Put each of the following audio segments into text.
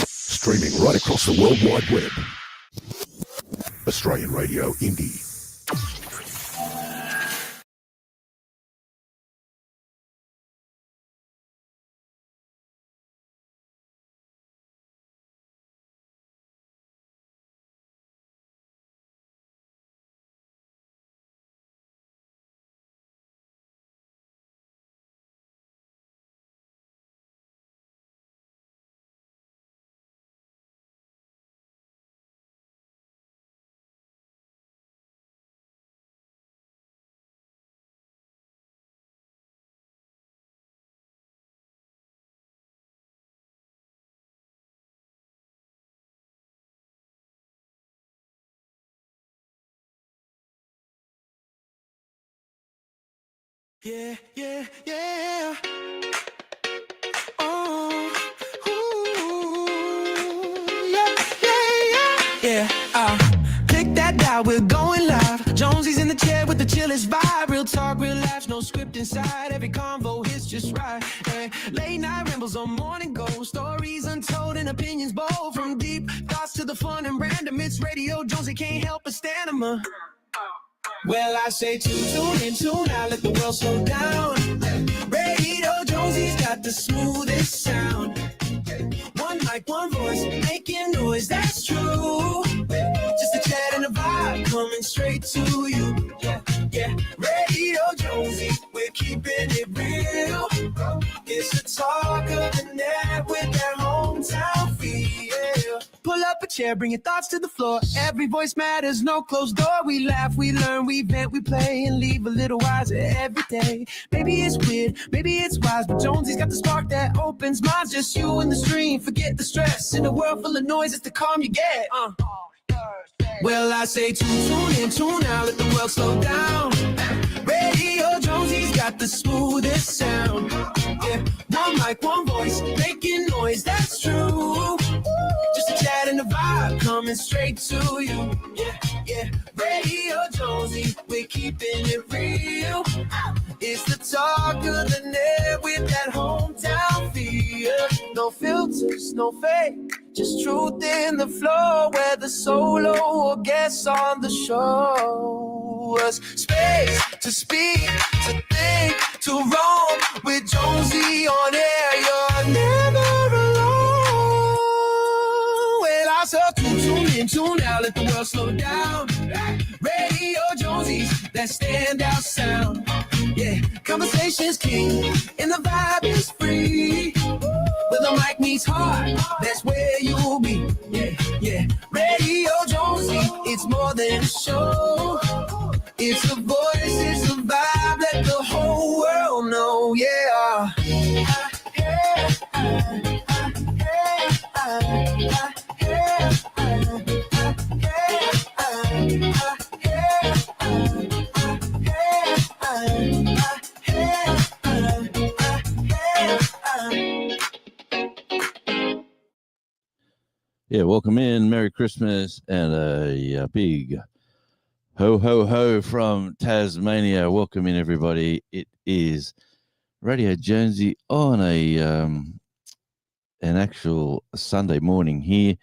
Streaming right across the World Wide Web. Australian Radio Indie. Yeah, yeah, yeah. Oh, ooh, yeah, yeah, yeah. Yeah, click that dial, we're going live. Jonesy's in the chair with the chillest vibe. Real talk, real laughs, no script inside. Every convo hits just right. Hey, late night rambles on morning go. Stories untold and opinions bold. From deep thoughts to the fun and random. It's radio, Jonesy can't help but stand him. Well, I say tune in, tune out, let the world slow down. Radio Jonesy's got the smoothest sound. One mic, one voice, making noise, that's true. Just a chat and a vibe coming straight to you. Yeah, yeah. Radio Jonesy, we're keeping it real. It's the talk of the net with that hometown feel. Pull up a chair, bring your thoughts to the floor. Every voice matters, no closed door. We laugh, we learn, we vent, we play, and leave a little wiser every day. Maybe it's weird, maybe it's wise, but Jonesy's got the spark that opens minds. Just you and the stream, forget the stress. In a world full of noise, it's the calm you get. Well, I say tune in, tune out, let the world slow down. Radio Jonesy's got the smoothest sound. Yeah, one mic, one voice, making noise, that's true. Just a chat and a vibe coming straight to you. Yeah, yeah. Radio Jonesy, we're keeping it real. It's the talk of the net with that hometown feel. No filters, no fake, just truth in the flow. Whether solo or guests on the show, us space to speak, to think, to roam. With Jonesy on air, you're never alone. Well, I saw tune in, tune out, let the world slow down. Radio Jonesy's that standout sound. Yeah, conversation's king, and the vibe is free. Where the mic meets heart, that's where you'll be. Yeah, yeah. Radio Jonesy, it's more than a show. It's a voice, it's a vibe, let the whole world know. Yeah. Yeah, welcome in. Merry Christmas and a big ho, ho, ho from Tasmania. Welcome in, everybody. It is Radio Jonesy on an actual Sunday morning here,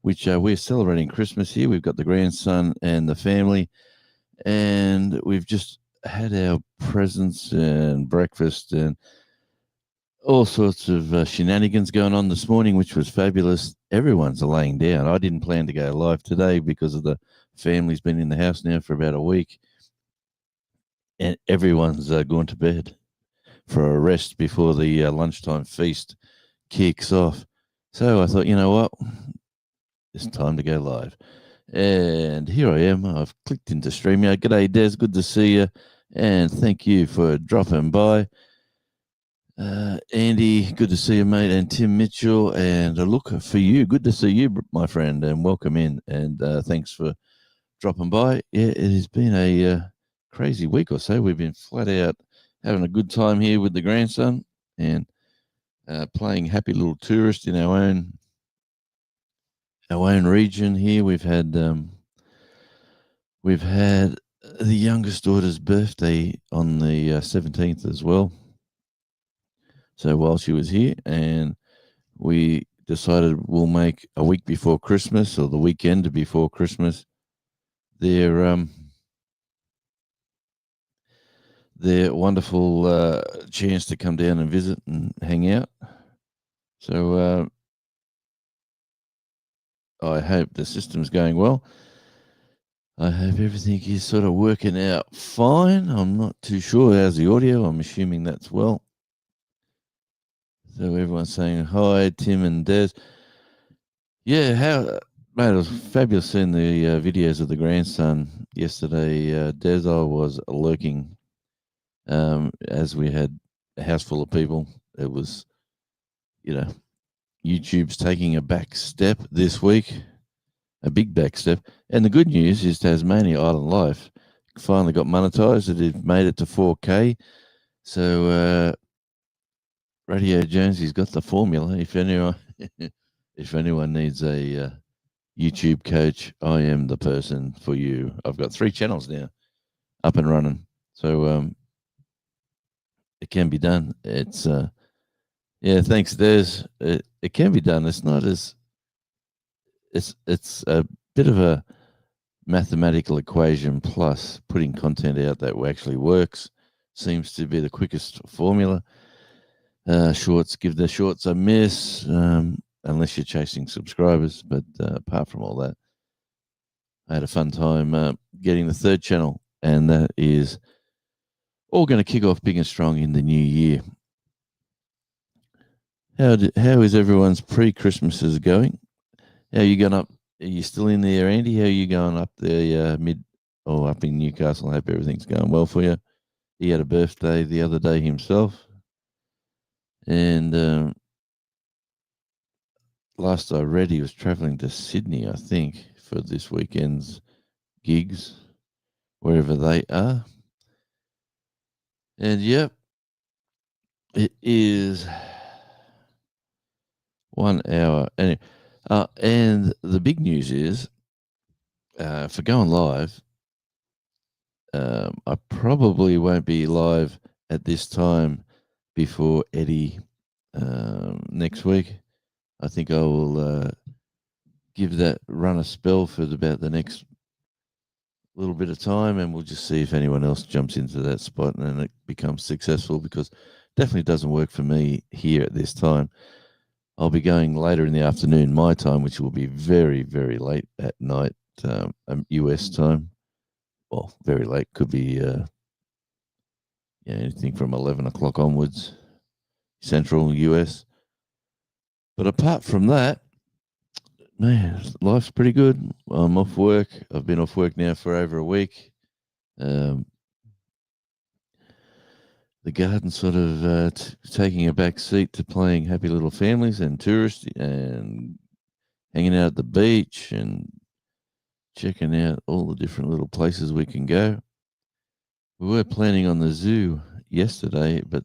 which we're celebrating Christmas here. We've got the grandson and the family, and we've just had our presents and breakfast and all sorts of shenanigans going on this morning, which was fabulous. Everyone's laying down. I didn't plan to go live today because of the family's been in the house now for about a week, and everyone's gone to bed for a rest before the lunchtime feast kicks off. So I thought, you know what? It's time to go live. And here I am. I've clicked into StreamYard. G'day, Des. Good to see you. And thank you for dropping by. Andy, good to see you, mate. And Tim Mitchell. And a look for you. Good to see you, my friend. And welcome in. And thanks for dropping by. Yeah, it has been a crazy week or so. We've been flat out having a good time here with the grandson and playing happy little tourist in our own region here. We've had the youngest daughter's birthday on the 17th as well. So while she was here, and we decided we'll make a week before Christmas or the weekend before Christmas their wonderful chance to come down and visit and hang out. So I hope the system's going well. I hope everything is sort of working out fine. I'm not too sure. How's the audio? I'm assuming that's well. So everyone's saying hi, Tim and Des. Yeah, mate, it was fabulous seeing the videos of the grandson yesterday. Des, I was lurking as we had a house full of people. It was, YouTube's taking a back step this week, a big back step. And the good news is Tasmania Island Life finally got monetized. It made it to 4K. So Radio Jonesy's got the formula. If anyone needs a YouTube coach, I am the person for you. I've got 3 channels now up and running. So it can be done. It's thanks, Des. It can be done. It's not as it's a bit of a mathematical equation, plus putting content out that actually works seems to be the quickest formula. Shorts, give the shorts a miss, unless you're chasing subscribers. But apart from all that, I had a fun time getting the 3rd channel, and that is all going to kick off big and strong in the new year. How is everyone's pre-Christmases going? How are you going up? Are you still in there, Andy? How are you going up the up in Newcastle? I hope everything's going well for you. He had a birthday the other day himself. And last I read, he was travelling to Sydney, I think, for this weekend's gigs, wherever they are. And yep, it is 1 hour. Anyway, and the big news is, for going live, I probably won't be live at this time before Eddie next week. I think I will give that run a spell for about the next little bit of time, and we'll just see if anyone else jumps into that spot and it becomes successful, because it definitely doesn't work for me here at this time. I'll be going later in the afternoon, my time, which will be very, very late at night, US time. Well, very late, could be anything from 11 o'clock onwards, Central US. But apart from that, man, life's pretty good. I'm off work. I've been off work now for over a week. The garden's sort of taking a back seat to playing Happy Little Families and tourists and hanging out at the beach and checking out all the different little places we can go. We were planning on the zoo yesterday, but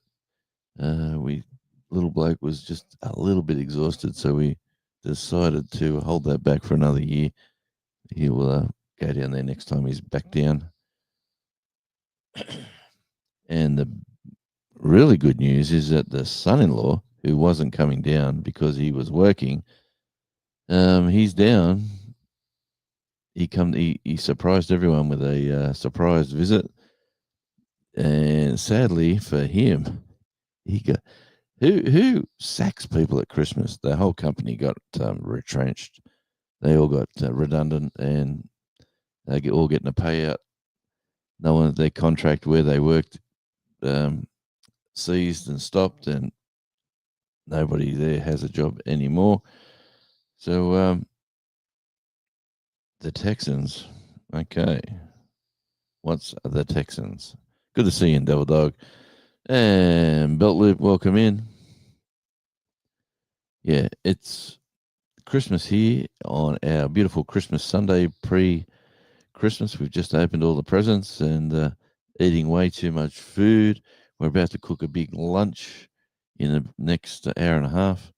little bloke was just a little bit exhausted, so we decided to hold that back for another year. He will go down there next time he's back down. And the really good news is that the son-in-law, who wasn't coming down because he was working, he's down. He surprised everyone with a surprise visit, and sadly for him, he got who sacks people at Christmas. The whole company got retrenched. They all got redundant, and they all getting a payout. No one, their contract where they worked seized and stopped, and nobody there has a job anymore. So the Texans, okay. What's the Texans? Good to see you, Devil Dog. And Belt Loop, welcome in. Yeah, it's Christmas here on our beautiful Christmas Sunday pre-Christmas. We've just opened all the presents and eating way too much food. We're about to cook a big lunch in the next hour and a half.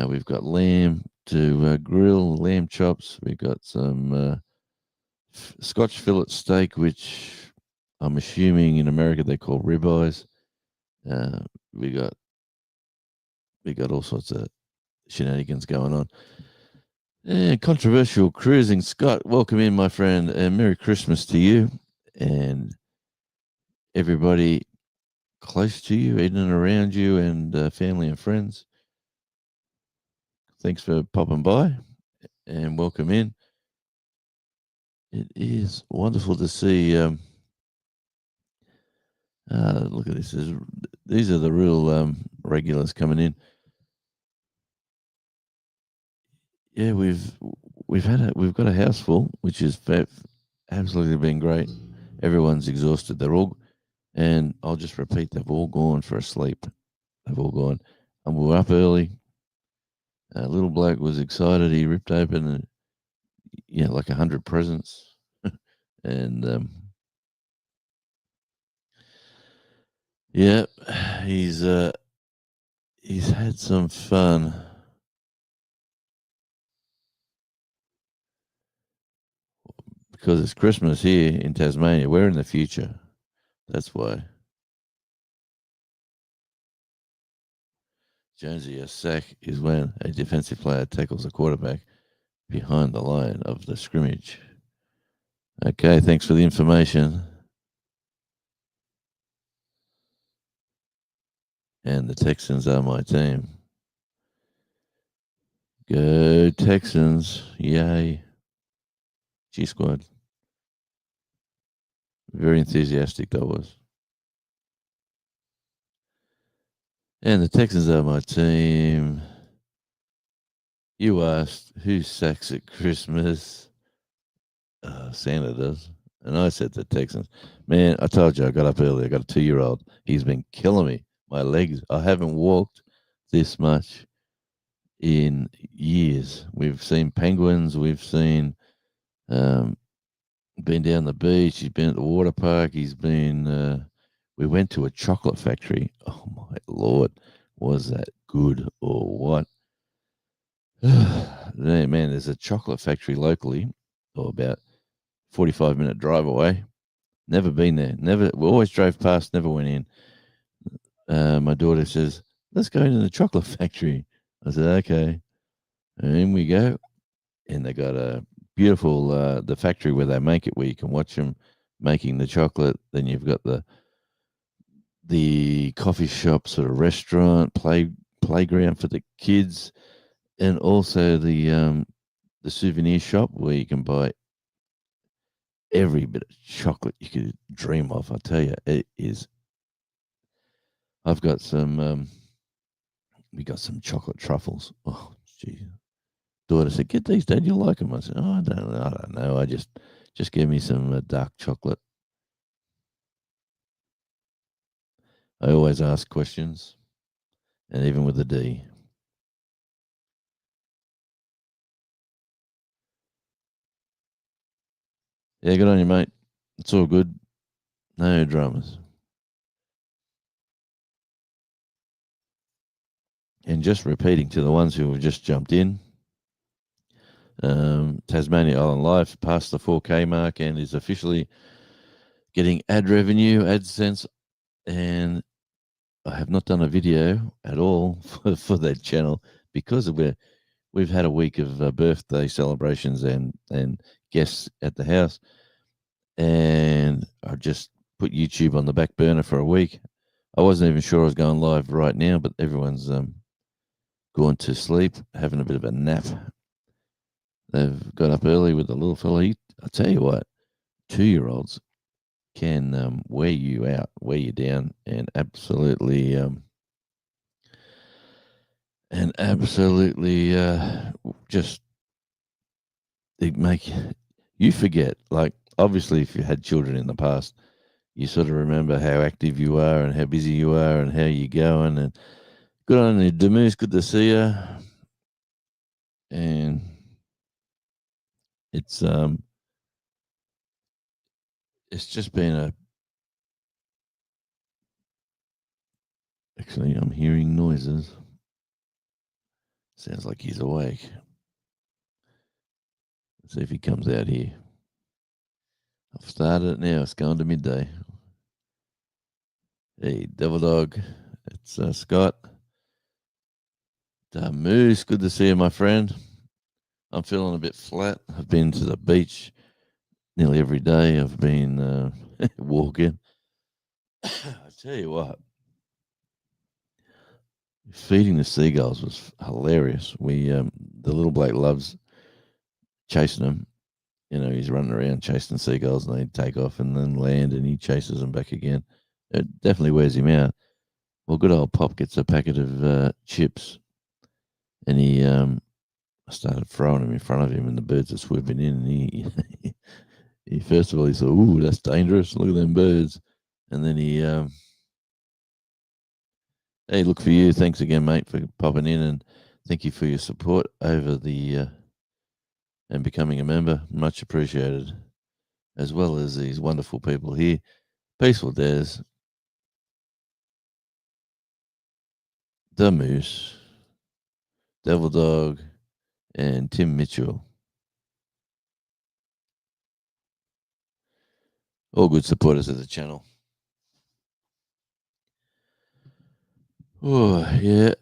We've got lamb to grill, lamb chops. We've got some Scotch fillet steak, which I'm assuming in America they call ribeyes. We got all sorts of shenanigans going on. And controversial cruising. Scott, welcome in, my friend, and Merry Christmas to you and everybody close to you, in and around you, and family and friends. Thanks for popping by and welcome in. It is wonderful to see. Look at this. These are the real regulars coming in. Yeah, we've got a house full, which is absolutely been great. Everyone's exhausted. They're all, and I'll just repeat, they've all gone for a sleep. They've all gone, and we were up early. Little bloke was excited. He ripped open, like 100 presents, and yeah, he's had some fun. Because it's Christmas here in Tasmania. We're in the future. That's why. Jonesy, a sack is when a defensive player tackles a quarterback behind the line of the scrimmage. Okay, thanks for the information. And the Texans are my team. Go Texans. Yay. G Squad. Very enthusiastic, that was. And the Texans are my team. You asked who sacks at Christmas? Santa does. And I said the Texans. Man, I told you I got up early. I got a 2-year-old. He's been killing me. My legs. I haven't walked this much in years. We've seen penguins. We've seen been down the beach. He's been at the water park. He's been. We went to a chocolate factory. Oh my lord, was that good or what? Man, there's a chocolate factory locally, or about 45-minute drive away. Never been there. Never. We always drove past. Never went in. My daughter says, "Let's go into the chocolate factory." I said, "Okay." And in we go, and they got a beautiful the factory where they make it, where you can watch them making the chocolate. Then you've got the coffee shop, sort of restaurant, playground for the kids, and also the souvenir shop where you can buy every bit of chocolate you could dream of. I tell you, it is. I've got some. We got some chocolate truffles. Oh, gee. Daughter said, "Get these, Dad. You'll like them." I said, "Oh, I don't know. I just give me some dark chocolate." I always ask questions, and even with the D. Yeah, good on you, mate. It's all good. No dramas. And just repeating to the ones who have just jumped in, Tasmania Island Life passed the 4K mark and is officially getting ad revenue, AdSense, and I have not done a video at all for that channel because we've had a week of birthday celebrations and guests at the house, and I just put YouTube on the back burner for a week. I wasn't even sure I was going live right now, but everyone's gone to sleep, having a bit of a nap. They've got up early with the little fella. I tell you what, 2-year-olds can wear you out, wear you down, and absolutely just they make you forget. Like, obviously, if you had children in the past, you sort of remember how active you are and how busy you are and how you're going. And good on you, Demoose. Good to see you. And it's just been a. Actually, I'm hearing noises. Sounds like he's awake. Let's see if he comes out here. I've started it now. It's going to midday. Hey, Devil Dog. It's Scott. Moose, good to see you, my friend. I'm feeling a bit flat. I've been to the beach nearly every day. I've been walking. I tell you what, feeding the seagulls was hilarious. The little bloke loves chasing them. You know, he's running around chasing seagulls, and they take off and then land, and he chases them back again. It definitely wears him out. Well, good old Pop gets a packet of chips, and he started throwing them in front of him, and the birds are swooping in, and he first of all he said, "Ooh, that's dangerous! Look at them birds," and then hey, look for you. Thanks again, mate, for popping in, and thank you for your support over the and becoming a member. Much appreciated, as well as these wonderful people here. Peaceful Des, the Moose, Devil Dog, and Tim Mitchell. All good supporters of the channel. Oh yeah,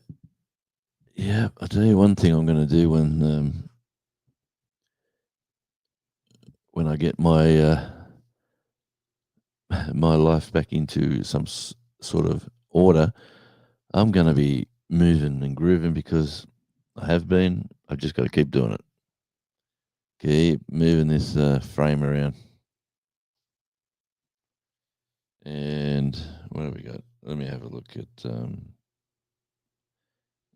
yeah. I'll tell you one thing I'm going to do when I get my my life back into some sort of order. I'm going to be moving and grooving because I have been. I've just got to keep doing it. Keep moving this frame around. And what have we got? Let me have a look at. Let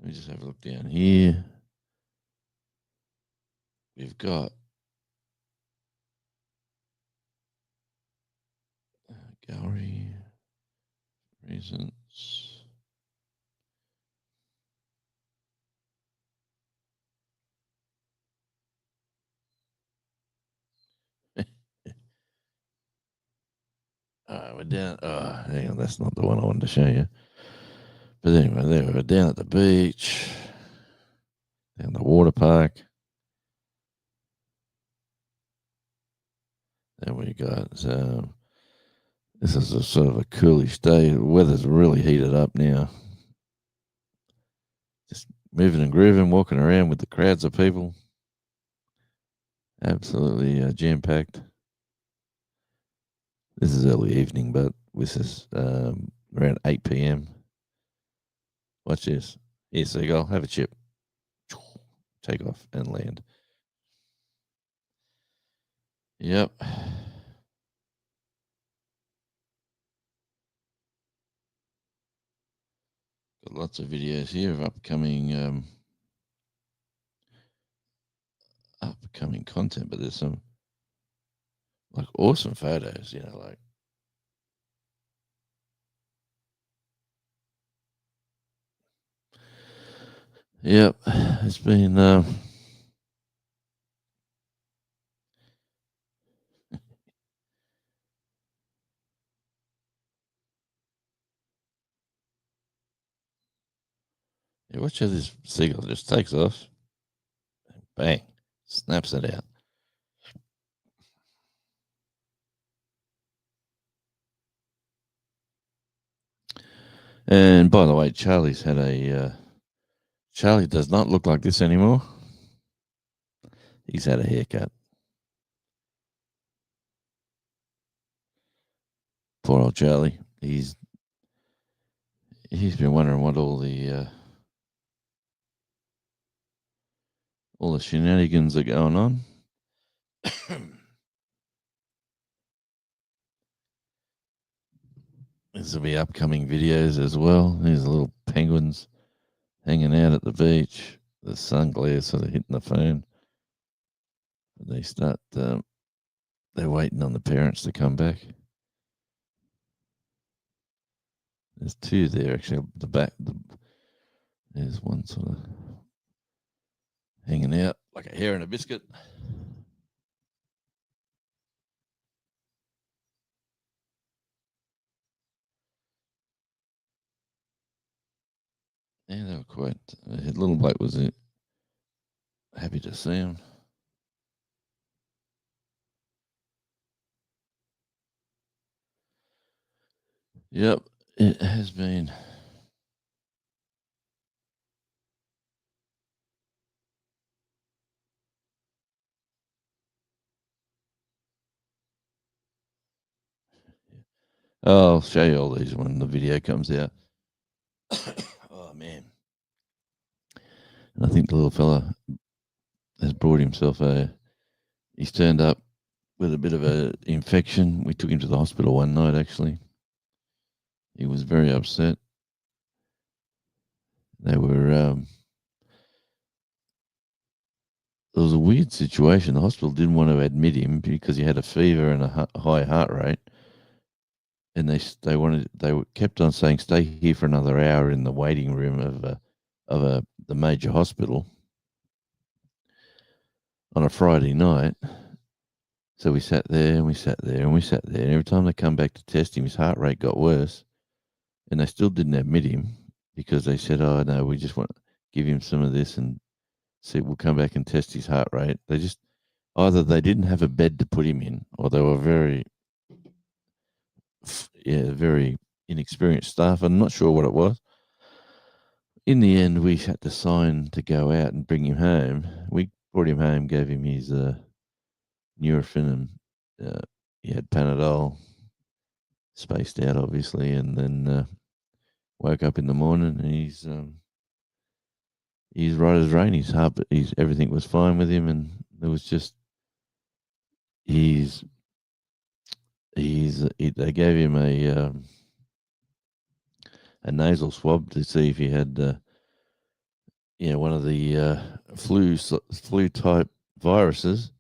me just have a look down here. We've got gallery reasons. We're down. Oh, hang on, that's not the one I wanted to show you. But anyway, there we're down at the beach, down the water park. There we got. So this is a sort of a coolish day. The weather's really heated up now. Just moving and grooving, walking around with the crowds of people. Absolutely jam packed. This is early evening, but this is around 8 p.m. Watch this. Here, seagull, have a chip. Take off and land. Yep. Got lots of videos here of upcoming content, but there's some like awesome photos, like yep. It's been yeah, watch how this seagull just takes off. Bang. Snaps it out. And by the way, Charlie does not look like this anymore. He's had a haircut. Poor old Charlie. He's been wondering what all the shenanigans are going on. This will be upcoming videos as well. These little penguins hanging out at the beach. The sun glare sort of hitting the phone. They start. They're waiting on the parents to come back. There's two there actually. The back. There's one sort of hanging out like a hair in a biscuit. Yeah, they were quite. Little bloke was happy to see him. Yep, it has been. I'll show you all these when the video comes out. Oh man! And I think the little fella has brought himself a. He's turned up with a bit of a infection. We took him to the hospital one night. Actually, he was very upset. They were. It was a weird situation. The hospital didn't want to admit him because he had a fever and a high heart rate, and they kept on saying stay here for another hour in the waiting room of the major hospital on a Friday night. So we sat there and we sat there and we sat there, and every time they come back to test him, his heart rate got worse, and they still didn't admit him because they said, "Oh no, we just want to give him some of this and see. We'll come back and test his heart rate." They just either they didn't have a bed to put him in, or they were very inexperienced staff. I'm not sure what it was. In the end, we had to sign to go out and bring him home. We brought him home, gave him his Nurofen, and he had Panadol, spaced out obviously, and then woke up in the morning and he's right as rain. His heart, everything was fine with him, and there was just they gave him a nasal swab to see if he had one of the flu type viruses,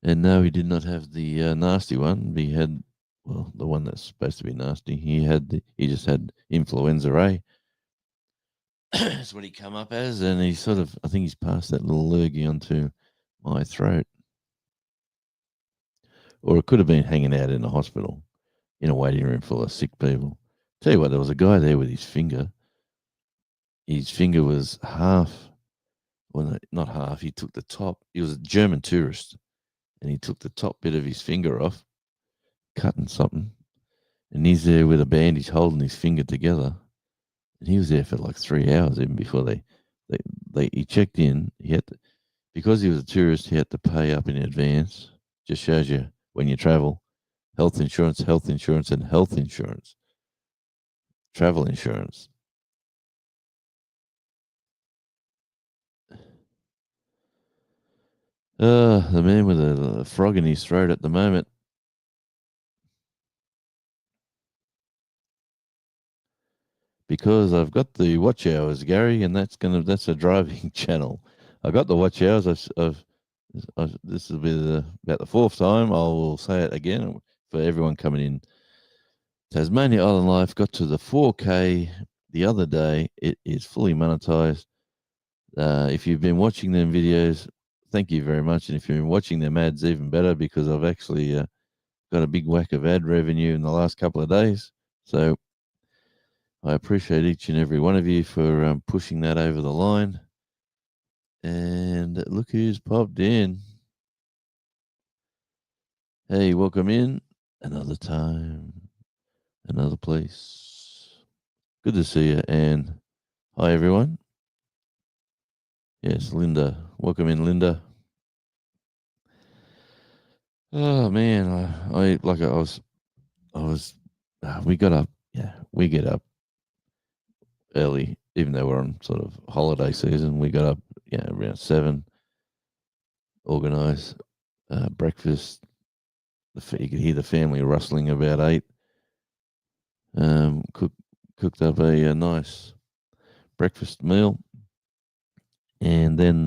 and no, he did not have the nasty one. He had the one that's supposed to be nasty. He just had influenza A. That's what he come up as, and he I think he's passed that little lurgy onto my throat, or it could have been hanging out in a hospital in a waiting room full of sick people. Tell you what, there was a guy there with his finger. His finger was half, well, no, not half. He took the top. He was a German tourist, and he took the top bit of his finger off, cutting something, and he's there with a bandage holding his finger together. And he was there for like 3 hours even before he checked in. He had to, because he was a tourist, he had to pay up in advance. Just shows you when you travel, health insurance, and health insurance, travel insurance. The man with a frog in his throat at the moment. Because I've got the watch hours, Gary, and that's a driving channel. I got the watch hours. This will be about the fourth time. I will say it again for everyone coming in. Tasmania Island Life got to the 4K the other day. It is fully monetized. If you've been watching them videos, thank you very much. And if you've been watching them ads, even better, because I've actually got a big whack of ad revenue in the last couple of days. So I appreciate each and every one of you for pushing that over the line. And look who's popped in. Hey, welcome in. Another time, another place. Good to see you. And hi, everyone. Yes, Linda. Welcome in, Linda. Oh man, we got up. Yeah, we get up early, even though we're on sort of holiday season. We got up, around 7. Organise breakfast. You could hear the family rustling about 8. Cooked up a nice breakfast meal, and then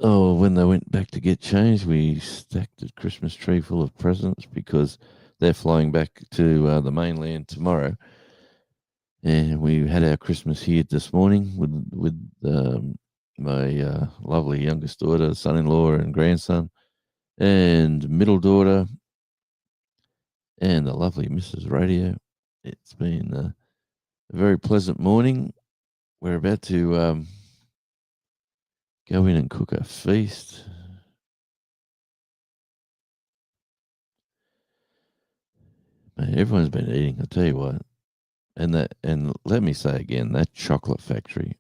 when they went back to get changed, we stacked a Christmas tree full of presents because they're flying back to the mainland tomorrow. And we had our Christmas here this morning with my lovely youngest daughter, son-in-law, and grandson, and middle daughter, and the lovely Mrs. Radio. It's been a very pleasant morning. We're about to go in and cook a feast. Man, everyone's been eating, I tell you what. And let me say again, that chocolate factory,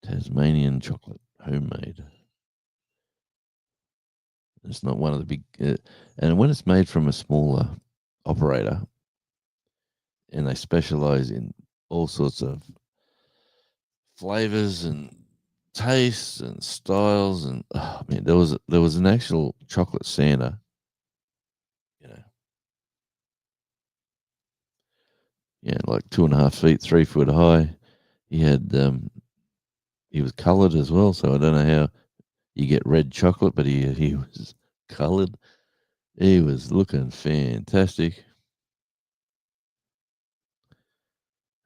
Tasmanian chocolate, homemade. It's not one of the big, and when it's made from a smaller operator, and they specialize in all sorts of flavors and tastes and styles, and oh man, there was an actual chocolate Santa, you know, yeah, like 2.5 feet, 3 foot high. He had he was coloured as well, so I don't know how you get red chocolate, but he was coloured. He was looking fantastic.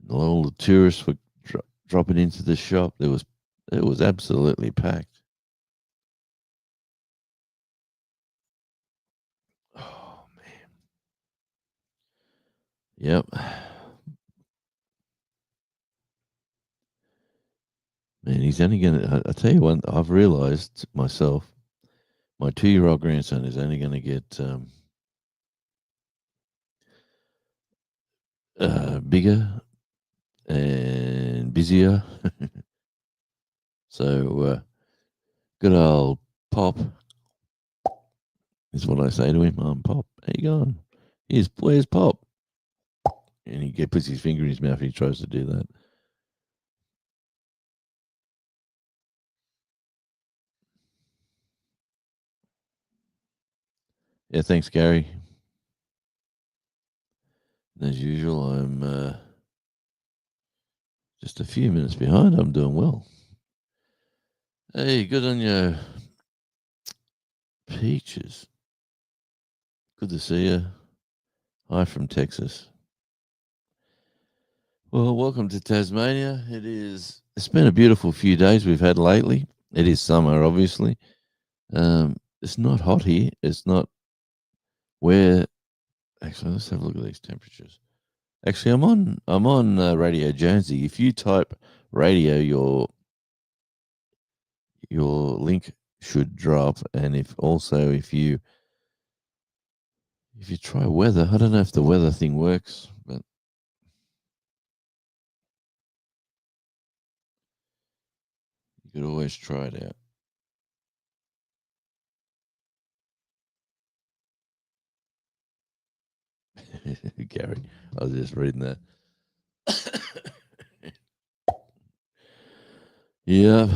All the tourists were dropping into the shop. It was absolutely packed. Oh man, yep. Man, he's only gonna. I tell you one. I've realised myself. My 2-year-old grandson is only going to get bigger and busier. So good old Pop is what I say to him. Pop, how you going? Where's Pop? And puts his finger in his mouth. And he tries to do that. Yeah, thanks, Gary. As usual, I'm just a few minutes behind. I'm doing well. Hey, good on you, Peaches. Good to see you. Hi from Texas. Well, welcome to Tasmania. It's been a beautiful few days we've had lately. It is summer, obviously. It's not hot here. It's not where. Actually, let's have a look at these temperatures. Actually, I'm on Radio Jonesy. If you type radio, your link should drop. And if you try weather, I don't know if the weather thing works, but you could always try it out. Gary, I was just reading that. Yeah,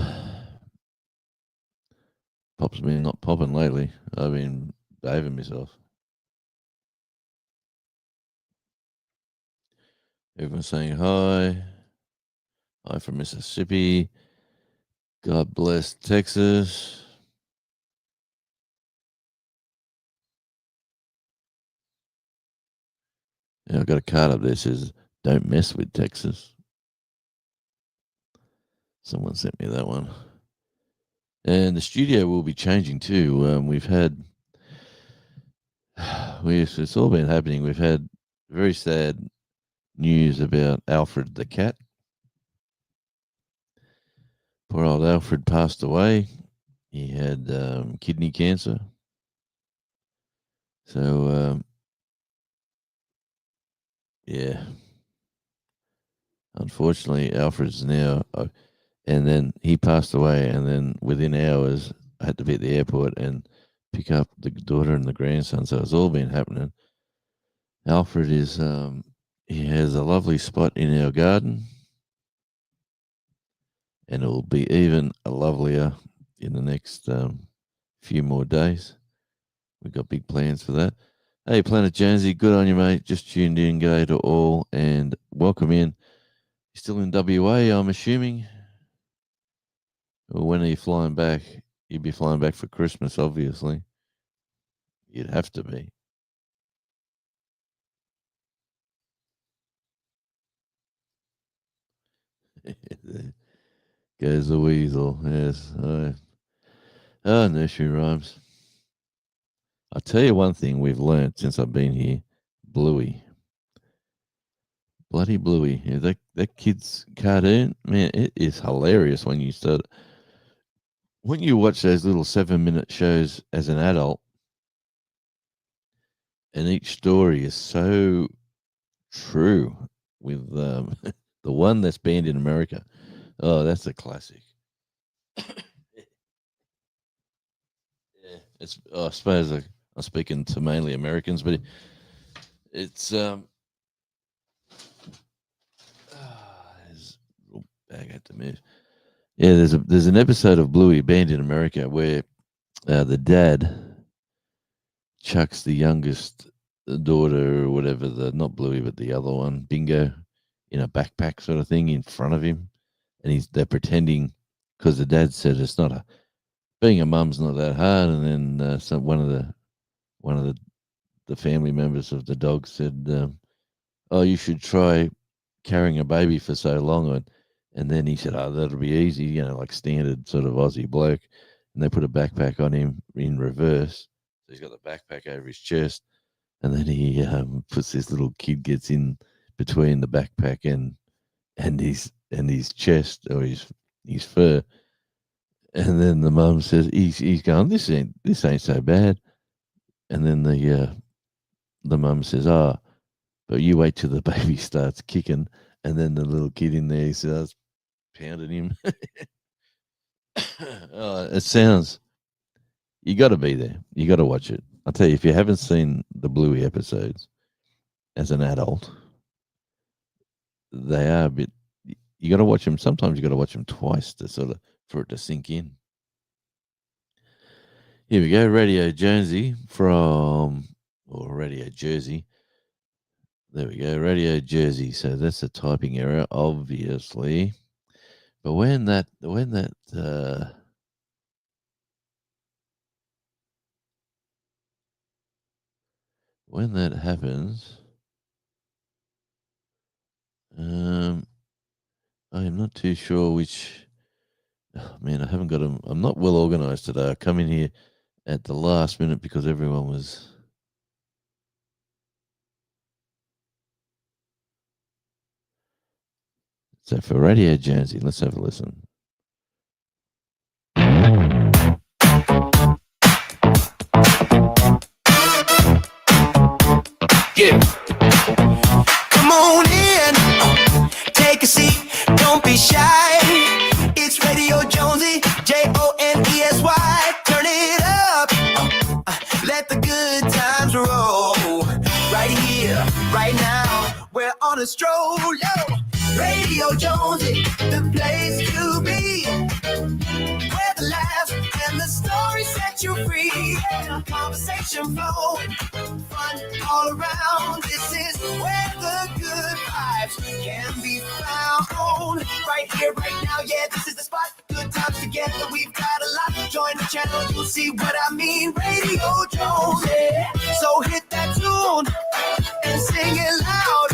Pop's been not popping lately. I've been behaving myself. Everyone's saying hi. Hi from Mississippi. God bless Texas. Yeah, I've got a card up there that says, "Don't mess with Texas." Someone sent me that one. And the studio will be changing too. It's all been happening. We've had very sad news about Alfred the cat. Poor old Alfred passed away. He had kidney cancer. So, yeah, unfortunately, Alfred's now, and then he passed away, and then within hours, I had to be at the airport and pick up the daughter and the grandson. So it's all been happening. Alfred he has a lovely spot in our garden, and it will be even lovelier in the next few more days. We've got big plans for that. Hey, Planet Jonesy, good on you, mate. Just tuned in. G'day to all, and welcome in. You're still in WA, I'm assuming. Or when are you flying back? You'd be flying back for Christmas, obviously. You'd have to be. Goes the weasel. Yes. Nursery rhymes. I'll tell you one thing we've learned since I've been here. Bluey. Bloody Bluey. Yeah, that kid's cartoon, man, it is hilarious when you watch those little 7-minute shows as an adult, and each story is so true with the one that's banned in America. Oh, that's a classic. Yeah. It's I suppose I'm speaking to mainly Americans, but it's there's a little bag I had to move. Yeah, there's an episode of Bluey Band in America where the dad chucks the youngest daughter or whatever, the not Bluey but the other one, Bingo, in a backpack sort of thing in front of him, and they're pretending because the dad said it's not a being a mum's not that hard, and then one of the family members of the dog said, "Oh, you should try carrying a baby for so long." And then he said, "Oh, that'll be easy," like standard sort of Aussie bloke. And they put a backpack on him in reverse. So he's got the backpack over his chest, and then he puts this little kid gets in between the backpack and his chest or his fur. And then the mum says, "He's going. This ain't so bad." And then the mum says, "Oh, but you wait till the baby starts kicking." And then the little kid in there, he starts pounding him. Oh, it sounds. You got to be there. You got to watch it. I'll tell you, if you haven't seen the Bluey episodes as an adult, they are a bit. You got to watch them. Sometimes you got to watch them twice to sort of for it to sink in. Here we go, Radio Jonesy or Radio Jersey. There we go, Radio Jersey. So that's a typing error, obviously. But when that happens, I am not too sure which. Oh, man, I haven't got them. I'm not well organized today. I come in here at the last minute because everyone was. So for Radio Jonesy, let's have a listen. Yeah. Come on in, take a seat, don't be shy. It's Radio Jonesy, Jonesy. Turn it up, let the good times roll. Right here, right now, we're on a stroll. Yo, Radio Jonesy, the place to be. Where the laughs and the stories set you free. Yeah, conversation flow, fun all around. This is where the good vibes can be found. Right here, right now, yeah, this is the spot. Good times together, we've got a lot. Join the channel, you'll see what I mean. Radio Jones, yeah. So hit that tune and sing it loud.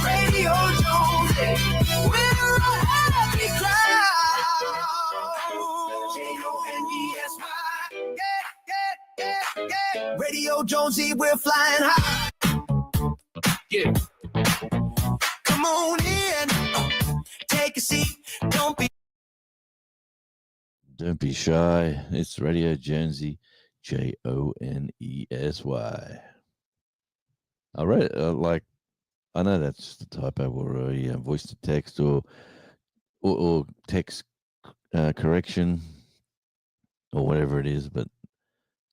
Radio Jones, yeah. We're a happy crowd. Jonesy, yeah. Radio Jonesy, we're flying high. Yeah. Come on in, take a seat, don't be shy. It's Radio Jonesy, Jonesy. I read I know that's just a typo or a voice to text or text correction or whatever it is, but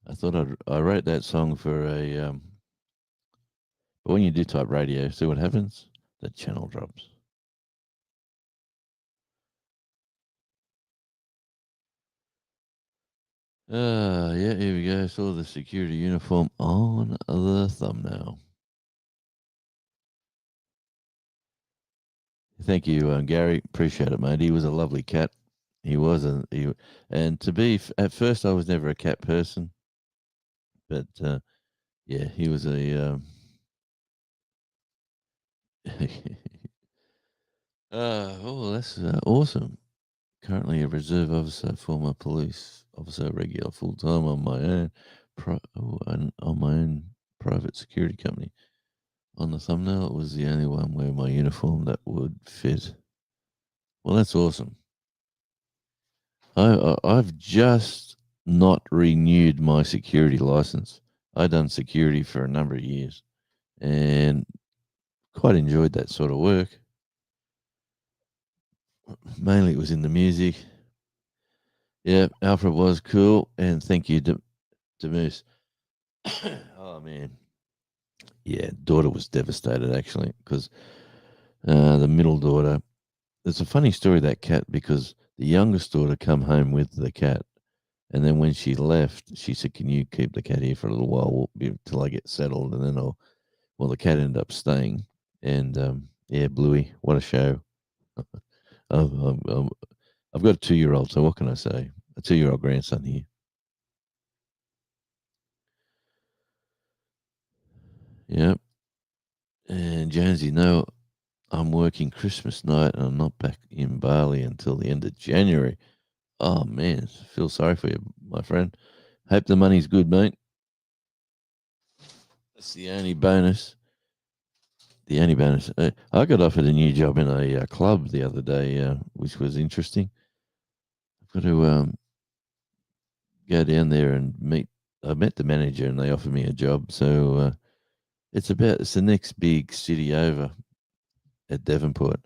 I thought I wrote that song for a. But when you do type radio, see what happens? The channel drops. Yeah, here we go. Saw the security uniform on the thumbnail. Thank you, Gary. Appreciate it, mate. He was a lovely cat. He was, and to be at first, I was never a cat person, but yeah, he was a. Oh, that's awesome. Currently a reserve officer, former police officer, regular full time on my own, on my own private security company. On the thumbnail, it was the only one where my uniform that would fit. Well, that's awesome. I've just not renewed my security license. I've done security for a number of years, and quite enjoyed that sort of work. Mainly, it was in the music. Yeah, Alfred was cool, and thank you to the moose. Oh man, yeah, daughter was devastated actually because the middle daughter. It's a funny story that cat because the youngest daughter come home with the cat, and then when she left, she said, "Can you keep the cat here for a little while till I get settled?" And then I'll. Well, the cat ended up staying, and yeah, Bluey, what a show! I've, I've, I've I've got a 2-year-old, so what can I say? A 2-year-old grandson here. Yep. And Jonesy, no, I'm working Christmas night and I'm not back in Bali until the end of January. Oh man, feel sorry for you, my friend. Hope the money's good, mate. That's the only bonus. The only bonus. I got offered a new job in a club the other day, which was interesting. I've got to go down there and meet. I met the manager and they offered me a job. So it's the next big city over at Devonport.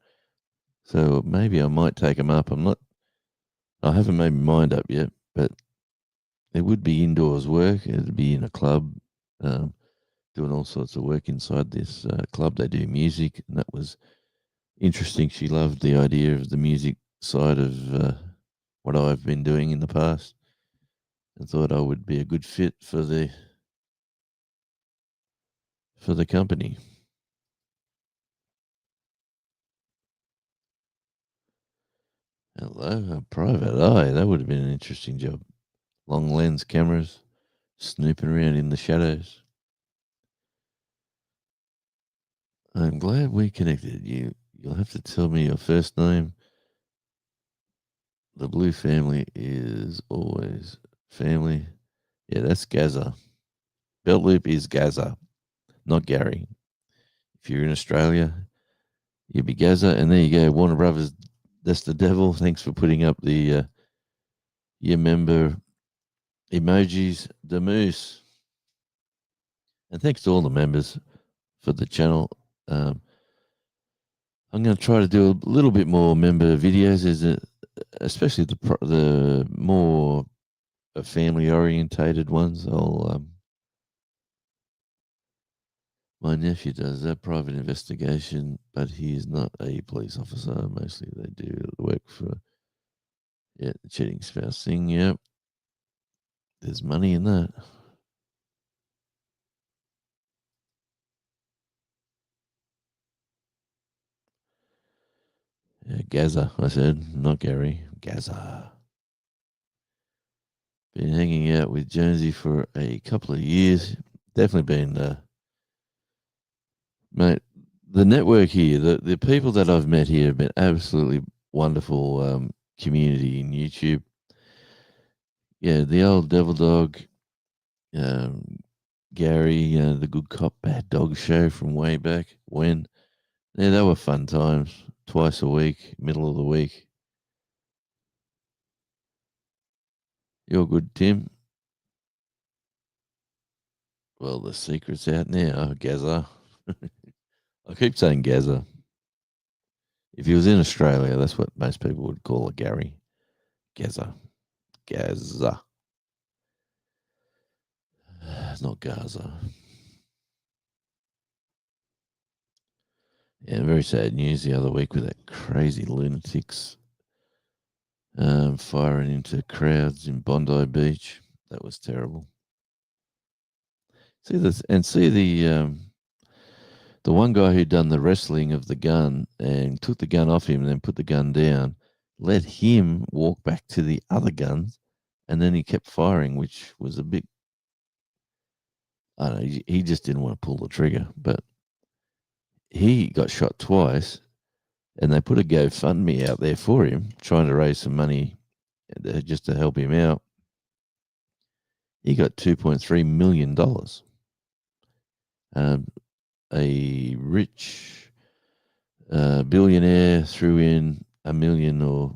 So maybe I might take them up. I haven't made my mind up yet, but it would be indoors work. It'd be in a club, um, doing all sorts of work inside this club. They do music, and that was interesting. She loved the idea of the music side of what I've been doing in the past, and thought I would be a good fit for the company. Hello, a private eye. That would have been an interesting job. Long lens cameras, snooping around in the shadows. I'm glad we connected. You'll have to tell me your first name. The Blue family is always family. Yeah, that's Gaza. Belt Loop is Gaza, not Gary. If you're in Australia, you'd be Gaza, and there you go. Warner Brothers, that's the devil. Thanks for putting up the your member emojis, the moose, and thanks to all the members for the channel. I'm going to try to do a little bit more member videos, especially the more family orientated ones. My nephew does that private investigation, but he is not a police officer. Mostly they do work for the cheating spouse thing. Yep, there's money in that. Yeah, Gaza, I said, not Gary. Gaza. Been hanging out with Jonesy for a couple of years. Definitely been, mate. The network here, the people that I've met here have been absolutely wonderful. Community in YouTube. Yeah, the old Devil Dog, um, Gary, the Good Cop Bad Dog show from way back when. Yeah, they were fun times. Twice a week, middle of the week. You're good, Tim. Well, the secret's out now, Gaza. I keep saying Gaza. If he was in Australia, that's what most people would call a Gary. Gaza. Gaza. Not Gaza. Yeah, very sad news the other week with that crazy lunatics firing into crowds in Bondi Beach. That was terrible. See this and see the one guy who done the wrestling of the gun and took the gun off him and then put the gun down, let him walk back to the other guns, and then he kept firing, which was a bit. I don't know. He just didn't want to pull the trigger, but he got shot twice, and they put a GoFundMe out there for him, trying to raise some money just to help him out. He got $2.3 million. A rich billionaire threw in $1 million or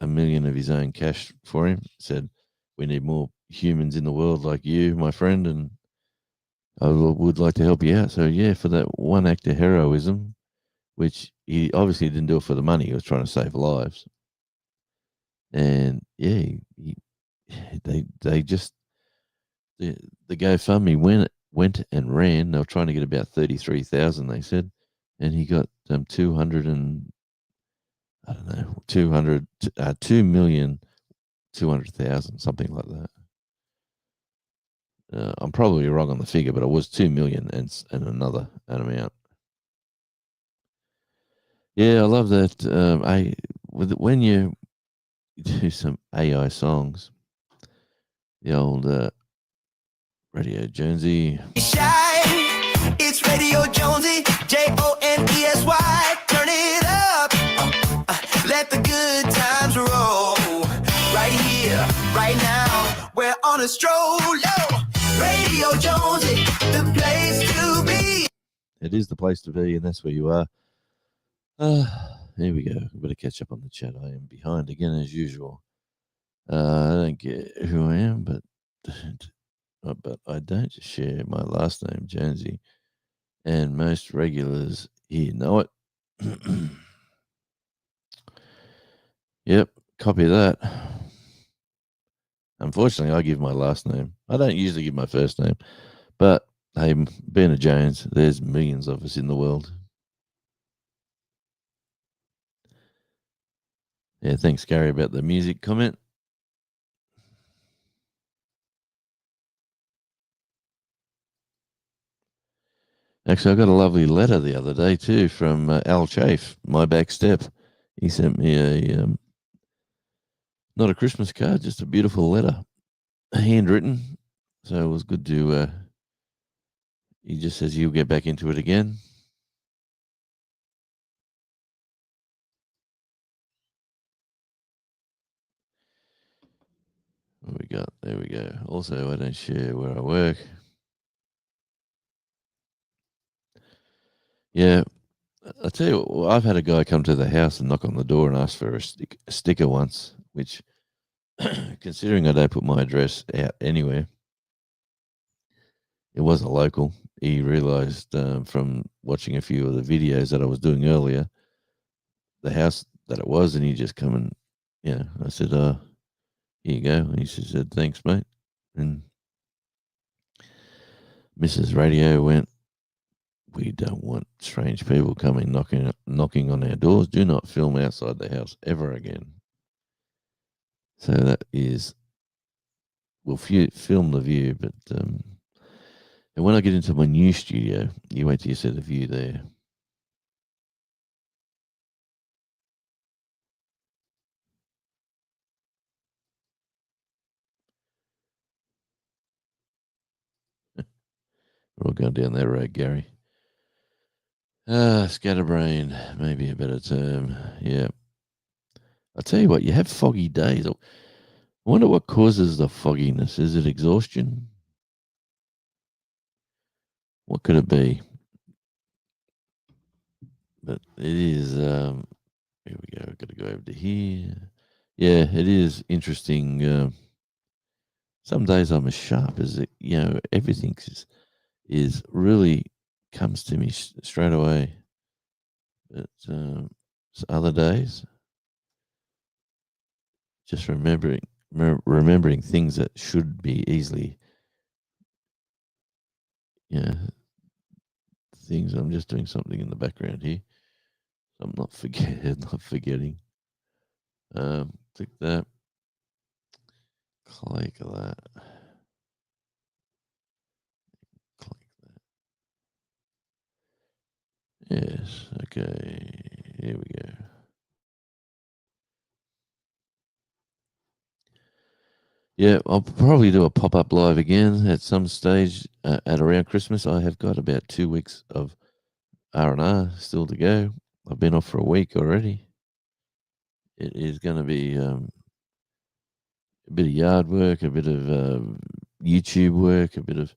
$1 million of his own cash for him. Said, "We need more humans in the world like you, my friend, and I would like to help you out." So yeah, for that one act of heroism, which he obviously didn't do it for the money. He was trying to save lives. And yeah, they just the GoFundMe went and ran. They were trying to get about 33,000. They said, and he got 200 and I don't know 2,200,000 something like that. I'm probably wrong on the figure, but it was 2 million and another an amount. Yeah, I love that. When you do some AI songs, the old Radio Jonesy. Shine, it's Radio Jonesy, Jonesy. Turn it up, let the good times roll. Right here, right now, we're on a stroll. Yo, Radio Jonesy, the place to be. It is the place to be, and that's where you are. Here we go. I better catch up on the chat. I am behind again as usual. I don't get who I am, but I don't share my last name, Jonesy, and most regulars here know it. Yep, copy that. Unfortunately, I give my last name. I don't usually give my first name, but hey, being a Jones, there's millions of us in the world. Yeah, thanks, Gary, about the music comment. Actually, I got a lovely letter the other day too from Al Chafe, my back step. He sent me a not a Christmas card, just a beautiful letter, handwritten. So it was good to. He just says you'll get back into it again. What we got? There we go. Also, I don't share where I work. Yeah, I tell you, I've had a guy come to the house and knock on the door and ask for a sticker once, which, considering I don't put my address out anywhere, it wasn't local. He realised from watching a few of the videos that I was doing earlier, the house that it was, and he just come and, I said, here you go. And he said, thanks, mate. And Mrs. Radio went, we don't want strange people coming knocking on our doors. Do not film outside the house ever again. So that is, we'll film the view, but and when I get into my new studio, you wait till you see the view there. We're all going down that road, Gary. Scatterbrain, maybe a better term. Yeah. I tell you what, you have foggy days. I wonder what causes the fogginess. Is it exhaustion? What could it be? But it is. Here we go. I've got to go over to here. Yeah, it is interesting. Some days I'm as sharp as it. Everything is really comes to me straight away. But other days, just remembering things that should be easily, things. I'm just doing something in the background here. I'm not forgetting. Click that. Click that. Click that. Yes. Okay. Here we go. Yeah, I'll probably do a pop-up live again at some stage at around Christmas. I have got about 2 weeks of R&R still to go. I've been off for a week already. It is going to be a bit of yard work, a bit of YouTube work, a bit of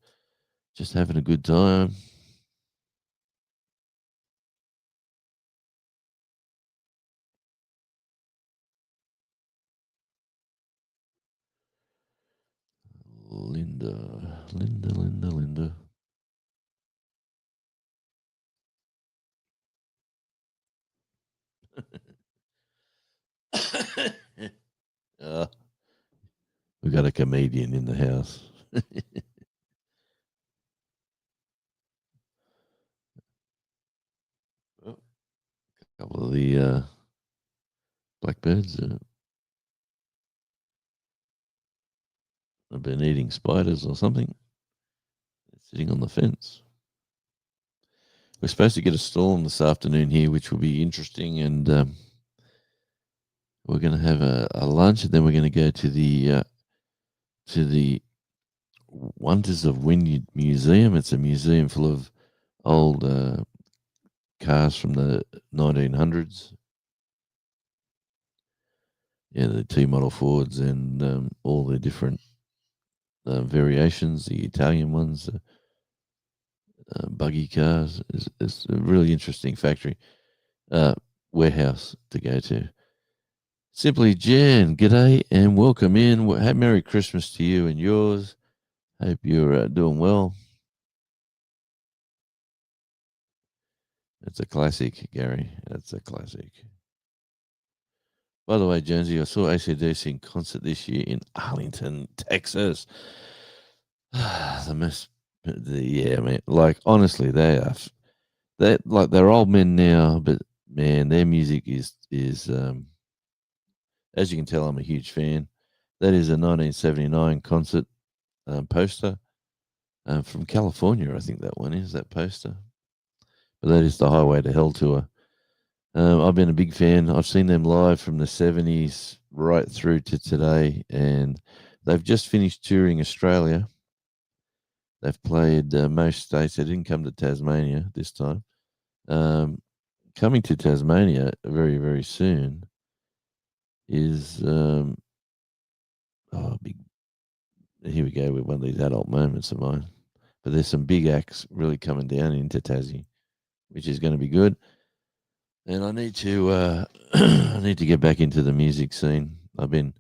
just having a good time. Linda. uh, we got a comedian in the house. A couple of the blackbirds have been eating spiders or something. They're sitting on the fence. We're supposed to get a storm this afternoon here, which will be interesting, and we're going to have a lunch, and then we're going to go to the Wonders of Wynyard Museum. It's a museum full of old cars from the 1900s. Yeah, the T model Fords and all the different variations, the Italian ones, buggy cars. It's a really interesting factory, warehouse to go to. Simply Jan, g'day and welcome in. Have Merry Christmas to you and yours. Hope you're doing well. It's a classic, Gary. That's a classic. By the way, Jonesy, I saw AC/DC in concert this year in Arlington, Texas. Yeah, man. Like honestly, they're old men now, but man, their music is as you can tell, I'm a huge fan. That is a 1979 concert poster from California. I think that one is that poster. But that is the Highway to Hell tour. I've been a big fan. I've seen them live from the 70s right through to today, and they've just finished touring Australia. They've played most states. They didn't come to Tasmania this time. Coming to Tasmania very, very soon is big. Here we go with one of these adult moments of mine. But there's some big acts really coming down into Tassie, which is going to be good. And I need to I need to get back into the music scene. I've been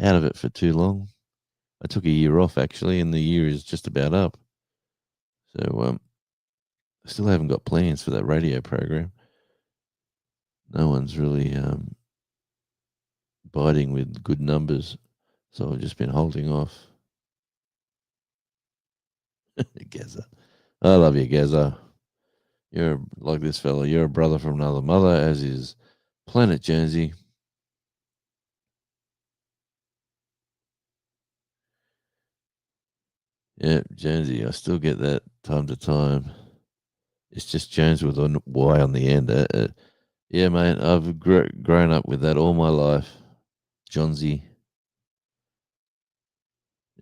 out of it for too long. I took a year off actually, and the year is just about up. So I still haven't got plans for that radio program. No one's really biting with good numbers, so I've just been holding off. Gazza, I love you, Gazza. You're like this fella. You're a brother from another mother, as is Planet Jonesy. Yeah, Jonesy. I still get that time to time. It's just Jones with a Y on the end. Yeah, mate. I've grown up with that all my life. Johnsy.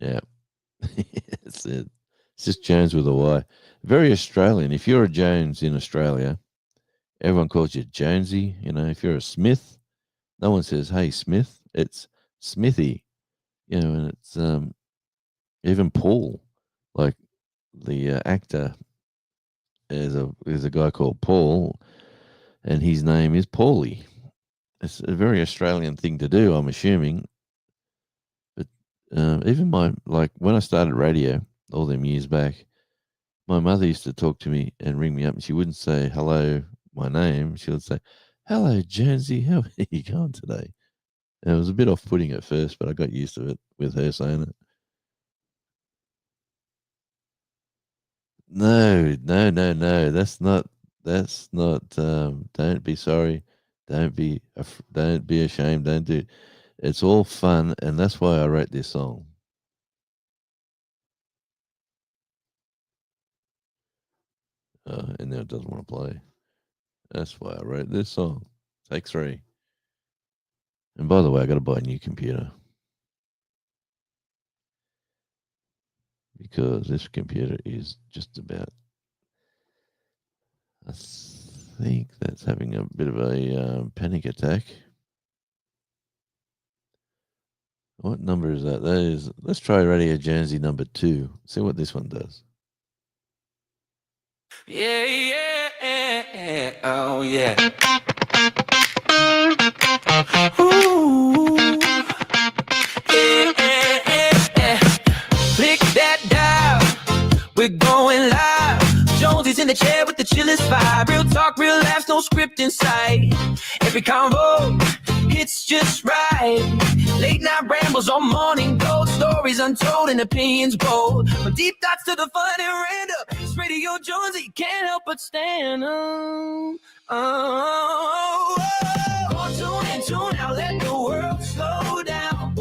Yeah. It's it. It's just Jones with a Y. Very Australian. If you're a Jones in Australia, everyone calls you Jonesy. You know, if you're a Smith, no one says, "Hey, Smith." It's Smithy. You know, and it's even Paul, like the actor, is a guy called Paul, and his name is Paulie. It's a very Australian thing to do, I'm assuming. But even like when I started radio all them years back, my mother used to talk to me and ring me up, and she wouldn't say hello, my name. She would say, "Hello, Jonesy, how are you going today?" And it was a bit off-putting at first, but I got used to it with her saying it. No, no, no, no. That's not. That's not. Don't be sorry. Don't be ashamed. Don't do. It's all fun, and that's why I wrote this song. And now it doesn't want to play. That's why I wrote this song. Take 3. And by the way, I got to buy a new computer because this computer is just about. I think that's having a bit of a panic attack. What number is that? That is. Let's try Radio Jonesy number 2. See what this one does. Yeah, yeah, oh yeah. Ooh, yeah. Click that dial, we're going live. Jonesy's in the chair with the chillest vibe. Real talk, real laughs, no script in sight. Every convo hits just right. Late night rambles on morning gold, stories untold and opinions bold. From deep thoughts to the fun and random, it's Radio Jonesy, can't help but stand on. Oh, tune in, tune out, let the world slow down.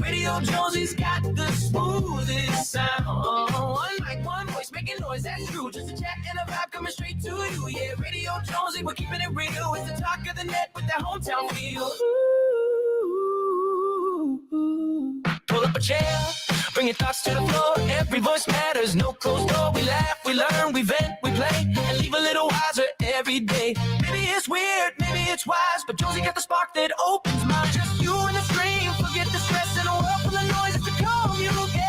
Radio Jonesy's got the smoothest sound. One mic, one voice, making noise, that's true. Just a chat and a vibe coming straight to you. Yeah, Radio Jonesy, we're keeping it real. It's the talk of the net with that hometown feel. Ooh. Pull up a chair, bring your thoughts to the floor. Every voice matters, no closed door. We laugh, we learn, we vent, we play, and leave a little wiser every day. Maybe it's weird, maybe it's wise, but Jonesy got the spark that opens mine. Just you and the stream, forget the stress in a world full of noise. It's the calm you get.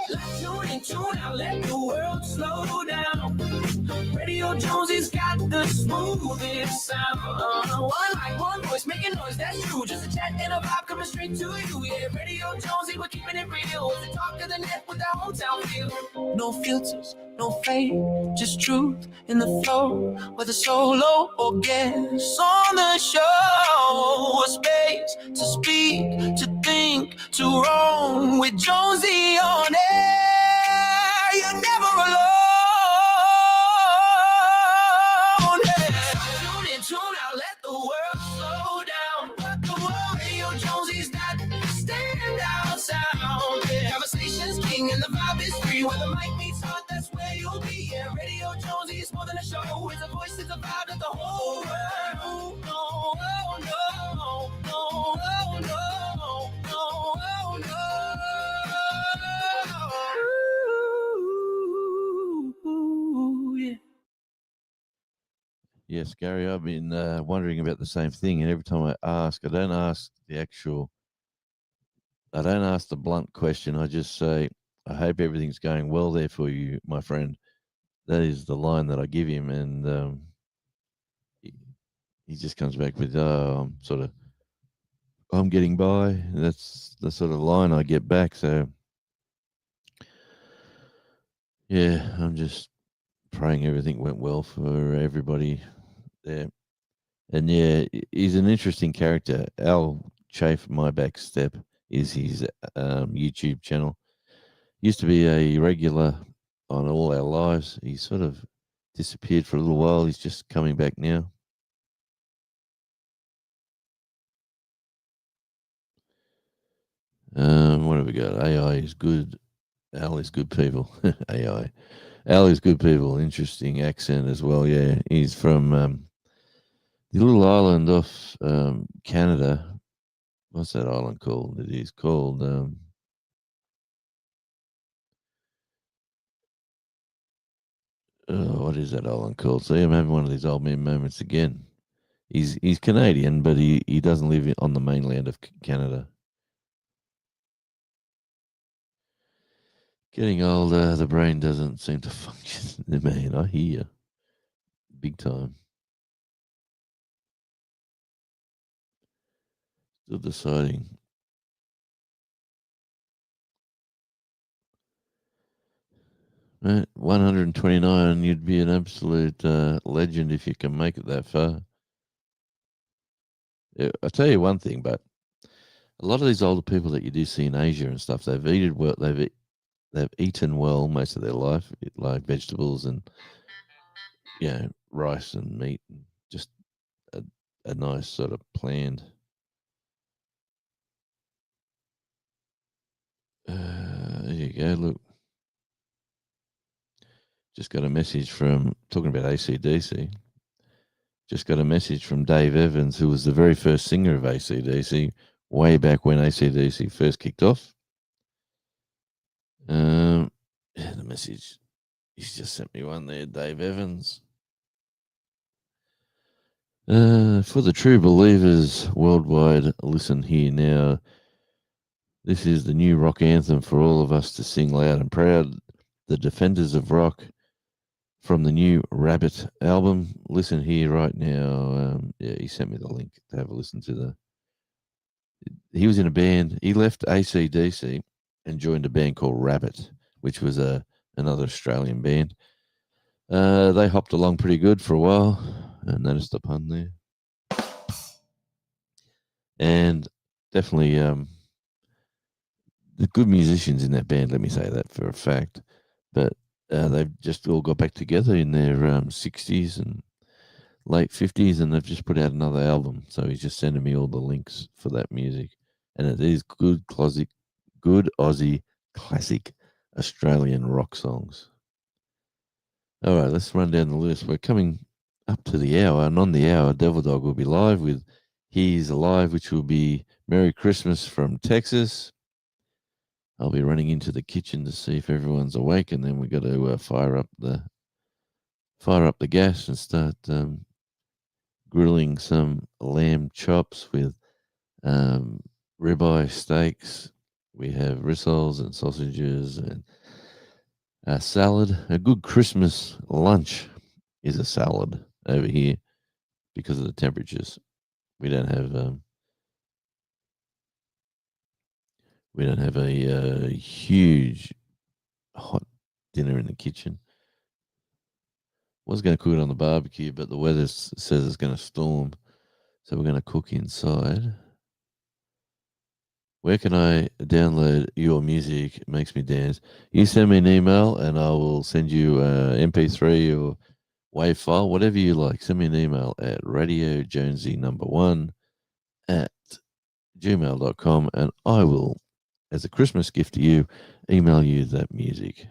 Let's tune in, tune out, let the world slow down. Radio Jonesy's got the smoothest sound. One mic, one voice, making noise, that's true. Just a chat and a vibe coming straight to you. Yeah, Radio Jonesy, we're keeping it real. It's the talk of the net with that hometown feel. No filters, no fade, just truth in the flow. Whether solo or guest on the show, a space to speak, to think, to roam with Jonesy on air. You're never alone. Tune in, tune out, let the world slow down. Let the world, Radio Jonesy's that standout sound. Yeah. Conversations king and the vibe is free. Where the mic meets heart, that's where you'll be. Yeah, Radio Jonesy is more than a show. It's a voice, it's a vibe that the whole world. No, oh, no, no, oh, no, oh, no. Ooh, yeah. Yes, Gary, I've been wondering about the same thing, and every time I don't ask the blunt question. I just say, I hope everything's going well there for you, my friend. That is the line that I give him, and he just comes back with, I'm getting by. That's the sort of line I get back. So, yeah, I'm just praying everything went well for everybody there. And yeah, he's an interesting character. Al Chafe My Back Step is his YouTube channel. Used to be a regular on All Our Lives. He sort of disappeared for a little while. He's just coming back now. What have we got? AI is good. Al is good people. AI. Al is good people. Interesting accent as well. Yeah, he's from the little island off Canada. What's that island called? It is called what is that island called? See, I'm having one of these old man moments again. He's Canadian, but he doesn't live on the mainland of Canada. Getting older, the brain doesn't seem to function. Man, I hear you. Big time. Still deciding. Right, 129, you'd be an absolute legend if you can make it that far. Yeah, I'll tell you one thing, but a lot of these older people that you do see in Asia and stuff, they've eaten well most of their life, like vegetables and rice and meat, and just a nice sort of planned. There you go. Look, just got a message from talking about AC/DC. Just got a message from Dave Evans, who was the very first singer of AC/DC, way back when AC/DC first kicked off. The message, he's just sent me one there, Dave Evans. For the true believers worldwide, listen here now. This is the new rock anthem for all of us to sing loud and proud. The Defenders of Rock from the new Rabbit album. Listen here right now. He sent me the link to have a listen to he was in a band. He left AC/DC and joined a band called Rabbit, which was another Australian band. They hopped along pretty good for a while. I noticed the pun there. And definitely the good musicians in that band. Let me say that for a fact. But they've just all got back together in their 60s and late 50s, and they've just put out another album. So he's just sending me all the links for that music, and it is good Aussie classic Australian rock songs. All right, let's run down the list. We're coming up to the hour, and on the hour, Devil Dog will be live with He's Alive, which will be Merry Christmas from Texas. I'll be running into the kitchen to see if everyone's awake, and then we got to fire up the gas and start grilling some lamb chops with ribeye steaks. We have rissoles and sausages and a salad. A good Christmas lunch is a salad over here because of the temperatures. We don't have a huge hot dinner in the kitchen. Was going to cook it on the barbecue, but the weather says it's going to storm, so we're going to cook inside. Where can I download your music? It makes me dance. You send me an email and I will send you MP3 or WAV file, whatever you like. Send me an email at radiojonesy1 at gmail.com, and I will, as a Christmas gift to you, email you that music.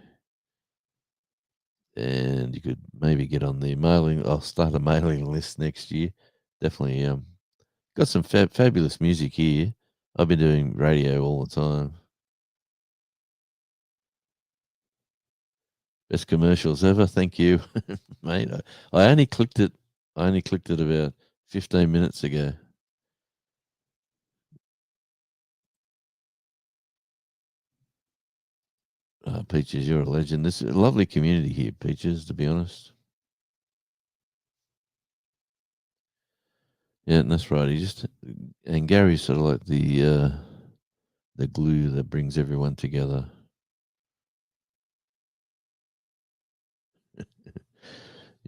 And you could maybe get on the mailing. I'll start a mailing list next year. Definitely got some fabulous music here. I've been doing radio all the time. Best commercials ever. Thank you, mate. I only clicked it. I only clicked it about 15 minutes ago. Peaches, you're a legend. This is a lovely community here, Peaches, to be honest. Yeah, that's right. And Gary's sort of like the glue that brings everyone together.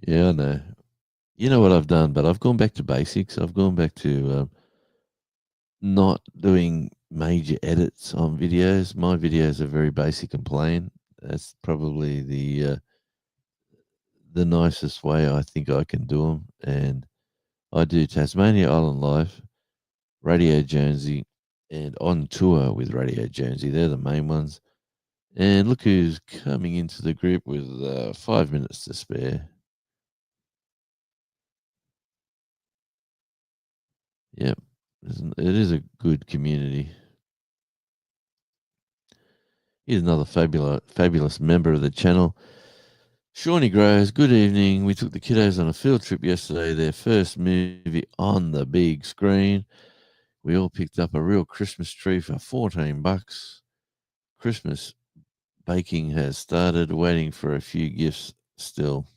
Yeah, I know. You know what I've done, but I've gone back to basics. I've gone back to not doing major edits on videos. My videos are very basic and plain. That's probably the nicest way I think I can do them. And I do Tasmania Island Live, Radio Jonesy, and on tour with Radio Jonesy. They're the main ones. And look who's coming into the group with 5 minutes to spare. Yep, it is a good community. Here's another fabulous member of the channel. Shawnee Grows, good evening. We took the kiddos on a field trip yesterday, their first movie on the big screen. We all picked up a real Christmas tree for $14. Christmas baking has started, waiting for a few gifts still.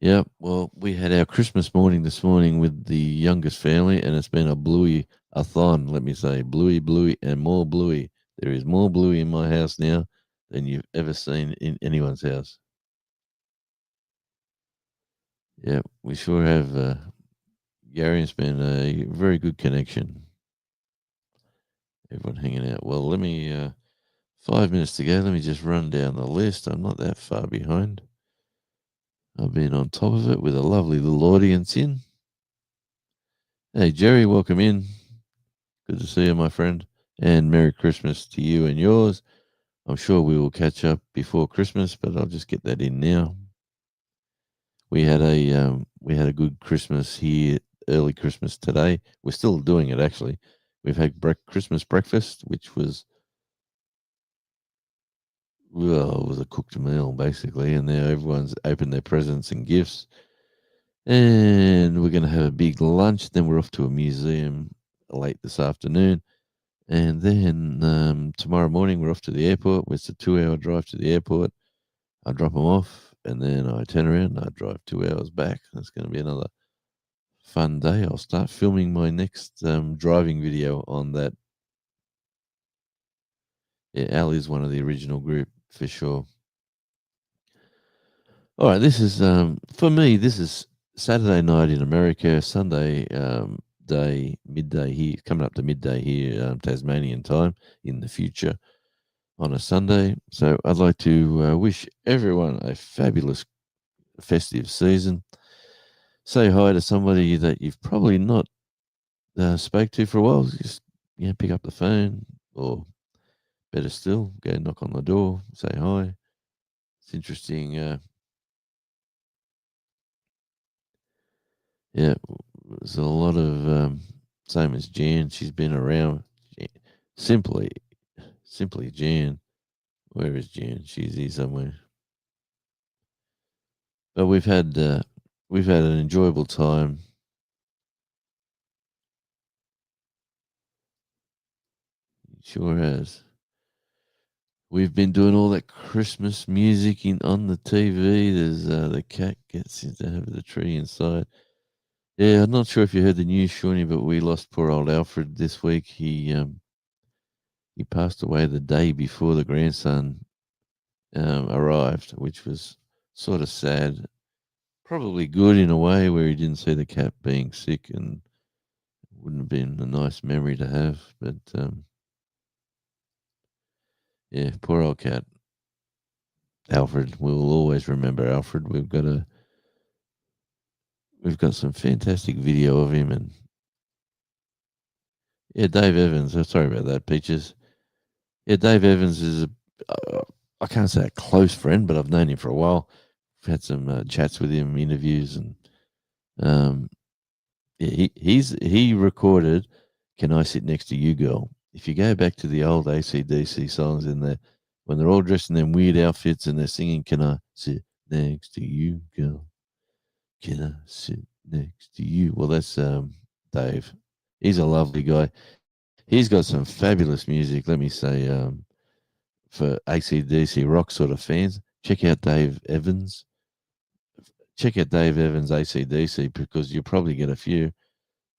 Yep, well, we had our Christmas morning this morning with the youngest family, and it's been a bluey-a-thon, let me say. Bluey, and more bluey. There is more bluey in my house now than you've ever seen in anyone's house. Yeah, we sure have. Gary, it's been a very good connection. Everyone hanging out. Well, let me, 5 minutes to go. Let me just run down the list. I'm not that far behind. I've been on top of it with a lovely little audience in. Hey, Jerry, welcome in. Good to see you, my friend. And Merry Christmas to you and yours. I'm sure we will catch up before Christmas, but I'll just get that in now. We had a good Christmas here, early Christmas today. We're still doing it actually. We've had Christmas breakfast, which was it was a cooked meal basically, and now everyone's opened their presents and gifts. And we're going to have a big lunch. Then we're off to a museum late this afternoon. And then tomorrow morning we're off to the airport. It's a 2-hour drive to the airport. I drop them off, and then I turn around and I drive 2 hours back. That's going to be another fun day. I'll start filming my next driving video on that. Yeah, Al is one of the original group for sure. All right, this is for me. This is Saturday night in America. Sunday, midday here, coming up to midday here, Tasmanian time in the future on a Sunday. So I'd like to wish everyone a fabulous festive season. Say hi to somebody that you've probably not spoke to for a while. Just pick up the phone, or better still, go knock on the door, say hi. It's interesting. Yeah, there's a lot of same as Jan. She's been around. Simply, simply Jan. Where is Jan? She's here somewhere. But we've had an enjoyable time. Sure has. We've been doing all that Christmas music in on the TV. There's the cat gets into have the tree inside. Yeah, I'm not sure if you heard the news, Shawnee, but we lost poor old Alfred this week. He passed away the day before the grandson arrived, which was sort of sad. Probably good in a way, where he didn't see the cat being sick, and wouldn't have been a nice memory to have. But yeah, poor old cat, Alfred. We will always remember Alfred. We've got some fantastic video of him, and yeah, Dave Evans. Sorry about that, Peaches. Yeah, Dave Evans is I can't say a close friend, but I've known him for a while. I've had some chats with him, interviews, and um, yeah, he recorded "Can I Sit Next to You, Girl." If you go back to the old AC/DC songs in there, when they're all dressed in them weird outfits and they're singing "Can I sit next to you, girl? Can I sit next to you?" Well, that's Dave. He's a lovely guy. He's got some fabulous music. Let me say, for AC/DC rock sort of fans, check out Dave Evans. Check out Dave Evans AC/DC, because you'll probably get a few.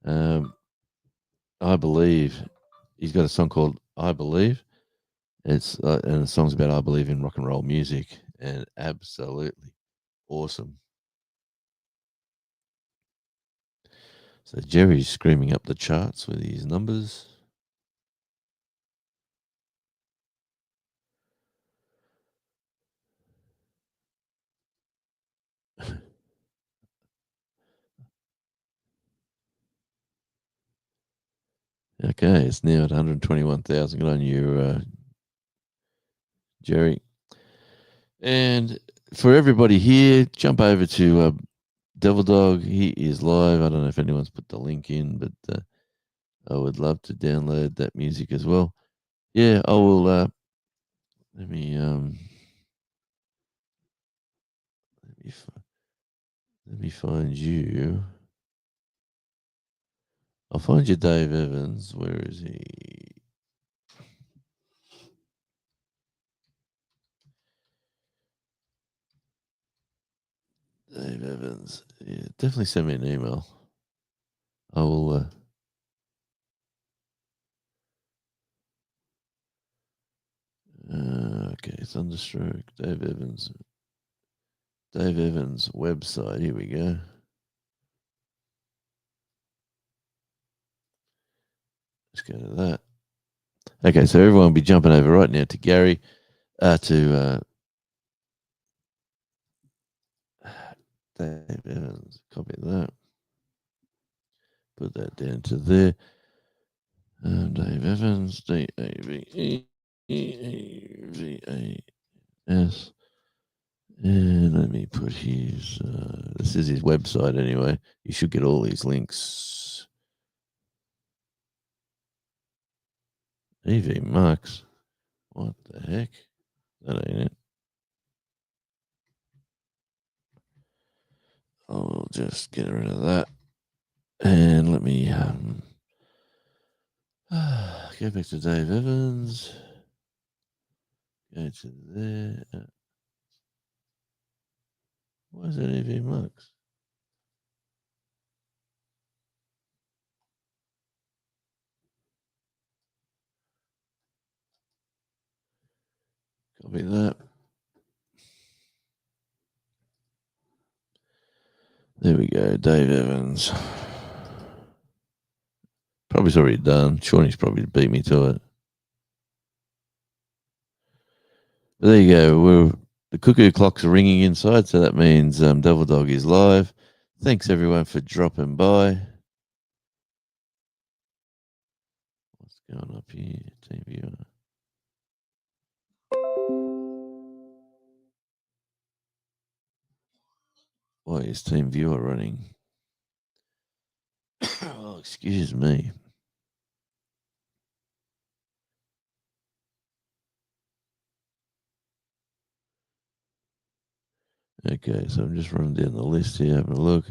Um, I believe he's got a song called "I Believe." It's and the song's about I believe in rock and roll music, and absolutely awesome. So Jerry's screaming up the charts with his numbers. Okay, it's now at 121,000. Good on you, Jerry. And for everybody here, jump over to Devil Dog. He is live. I don't know if anyone's put the link in, but I would love to download that music as well. Yeah, I will. Let me let me find you. I'll find you, Dave Evans. Where is he? Dave Evans. Yeah, definitely send me an email. I will. Okay, Thunderstroke. Dave Evans. Dave Evans website. Here we go. Let's go to that. Okay, so everyone will be jumping over right now to Gary, to Dave Evans. Copy that. Put that down to there. Dave Evans, DAVEVAS. And let me put his, this is his website anyway. You should get all these links. EV Max. What the heck? That ain't it. I'll just get rid of that. And let me go back to Dave Evans. Go to there. Why is that EV Max? Copy that. There we go, Dave Evans. Probably already done. Shawnee's probably beat me to it. But there you go. The cuckoo clocks are ringing inside, so that means Devil Dog is live. Thanks everyone for dropping by. What's going up here? Team viewer. Why is Team Viewer running? Oh, excuse me. Okay, so I'm just running down the list here, having a look.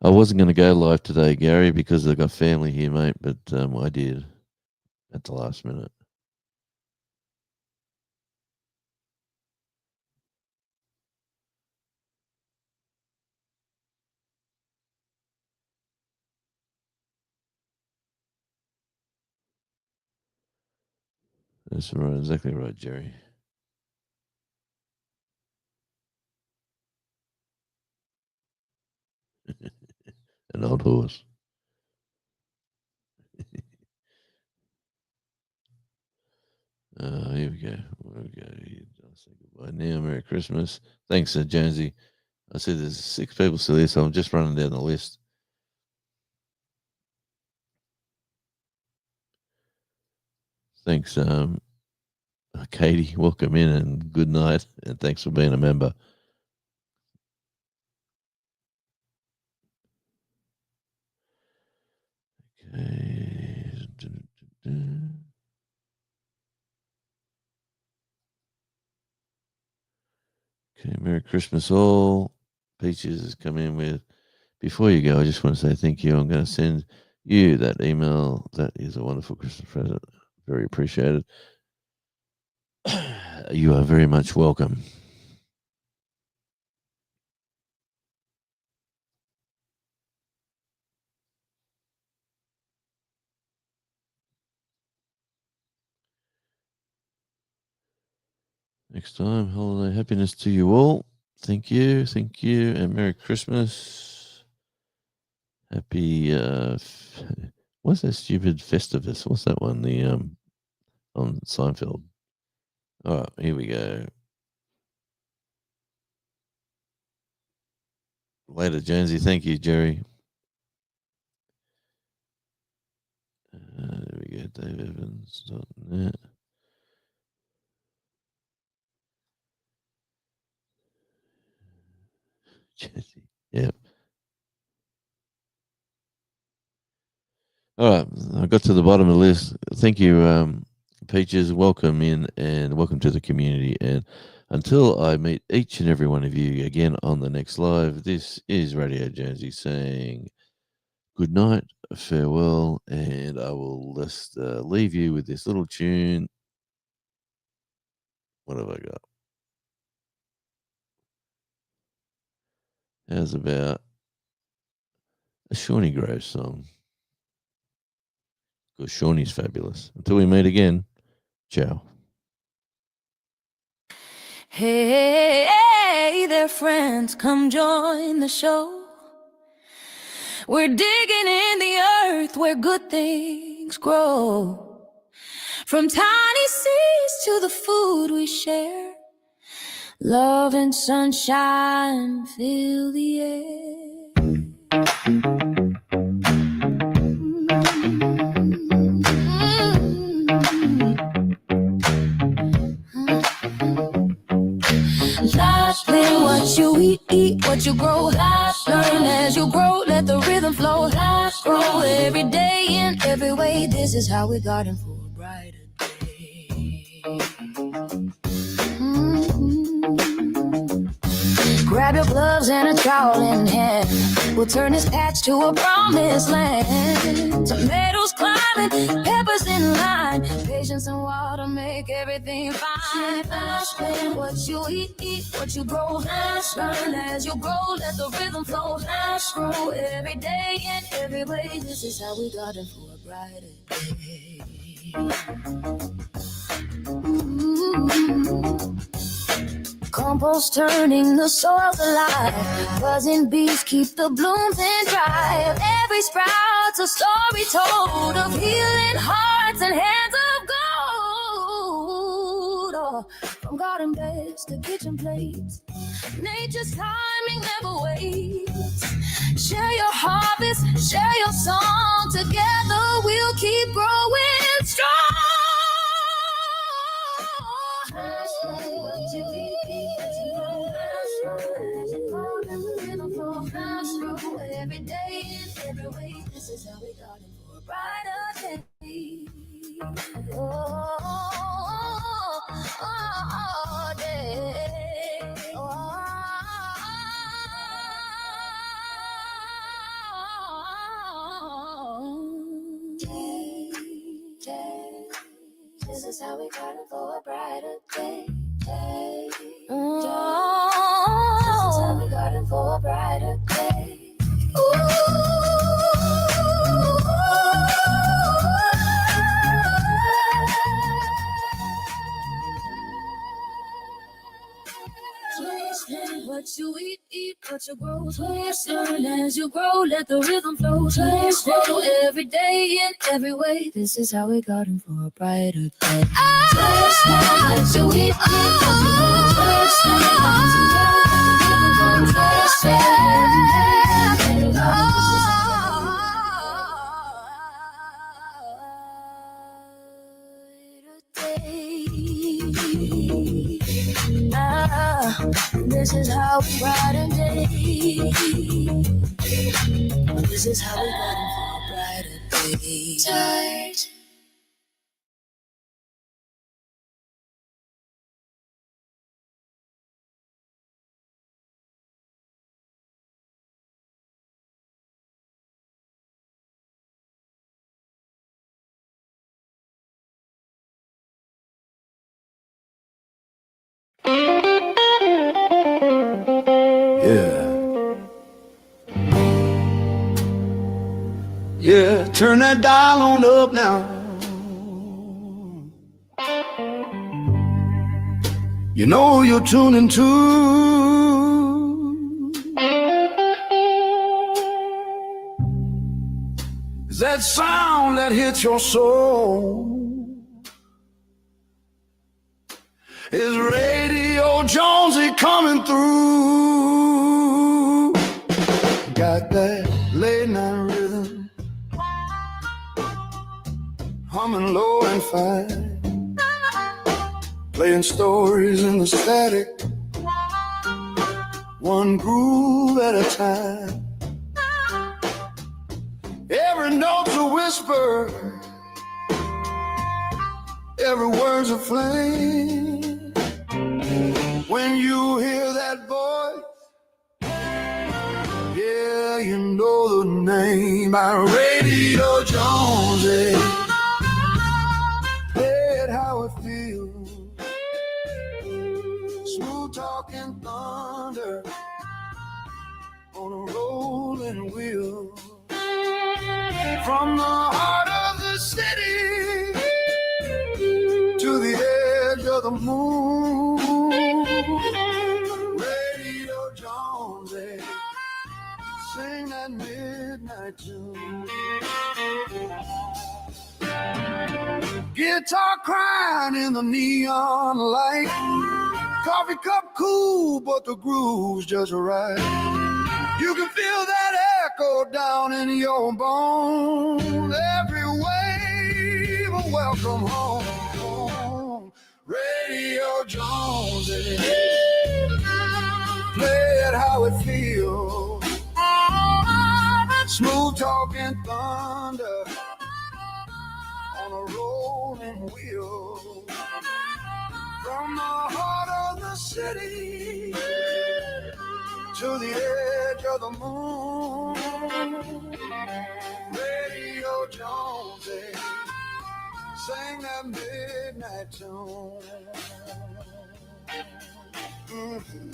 I wasn't going to go live today, Gary, because I've got family here, mate, but I did at the last minute. That's right, exactly right, Jerry. An old horse. Here we go. Here we go. I'll say goodbye now. Merry Christmas. Thanks, Jonesy. I said there's 6 people still here, so I'm just running down the list. Thanks, Katie. Welcome in and good night, and thanks for being a member. Okay. Okay, Merry Christmas all. Peaches has come in with, before you go, I just want to say thank you. I'm going to send you that email. That is a wonderful Christmas present. Very appreciated. You are very much welcome. Next time, holiday happiness to you all. Thank you, and Merry Christmas. Happy, what's that stupid Festivus? What's that one? The on Seinfeld. All right, here we go. Later, Jonesy. Thank you, Jerry. There we go, Dave Evans. Jesse. Yep. All right, I got to the bottom of the list. Thank you, Peaches. Welcome in and welcome to the community. And until I meet each and every one of you again on the next live, this is Radio Jonesy saying good night, farewell, and I will just leave you with this little tune. What have I got? How's about a Shawnee Groves song? Because Shawnee's fabulous. Until we meet again, ciao. Hey there, friends, come join the show. We're digging in the earth where good things grow. From tiny seeds to the food we share, love and sunshine fill the air. Learn what you eat what you grow. Learn as you grow, let the rhythm flow. Grow every day in every way. This is how we garden for a brighter day. Grab your gloves and a trowel in hand. We'll turn this patch to a promised land. Tomatoes climbing, peppers in line. Patience and water make everything fine. Learn what you eat what you grow. Learn as you grow, let the rhythm flow. Grow every day in every way. This is how we garden for a brighter day. Compost turning the soil alive. Buzzing bees keep the blooms in drive. Every sprout's a story told of healing hearts and hands of gold. Oh, from garden beds to kitchen plates, nature's timing never waits. Share your harvest, share your song. Together we'll keep growing strong. Every day and every way, this is how we got it for a brighter day. Day. Day. This is how we got it for a brighter day. Day. This is how we got it for a brighter day. What you eat what you grow. Twist learn as you grow, let the rhythm flow. Twist grow every day in every way. This is how we got him for a brighter day. Twist what you eat what you grow. Twist learn as you grow, twist every day. This is how we ride a day. This is how we got him for a brighter day. Tight. Yeah, turn that dial on up now. You know you're tuning to is that sound that hits your soul. Is Radio Jonesy coming through? Got that late night rhythm, humming low and fine, playing stories in the static, one groove at a time. Every note's a whisper, every word's a flame. When you hear that voice, yeah, you know the name. By Radio Jonesy. How it feels, smooth talking thunder on a rolling wheel, from the heart of the city to the edge of the moon. Radio Jonesy, sing that midnight tune. Guitar crying in the neon light, coffee cup cool, but the groove's just right. You can feel that echo down in your bones. Every wave a welcome home. Radio Jonesy, play it how it feels. Smooth talking thunder on a rolling wheel, from the heart of the city to the edge of the moon. Radio Jonesy, sing that midnight tune. Mm-hmm.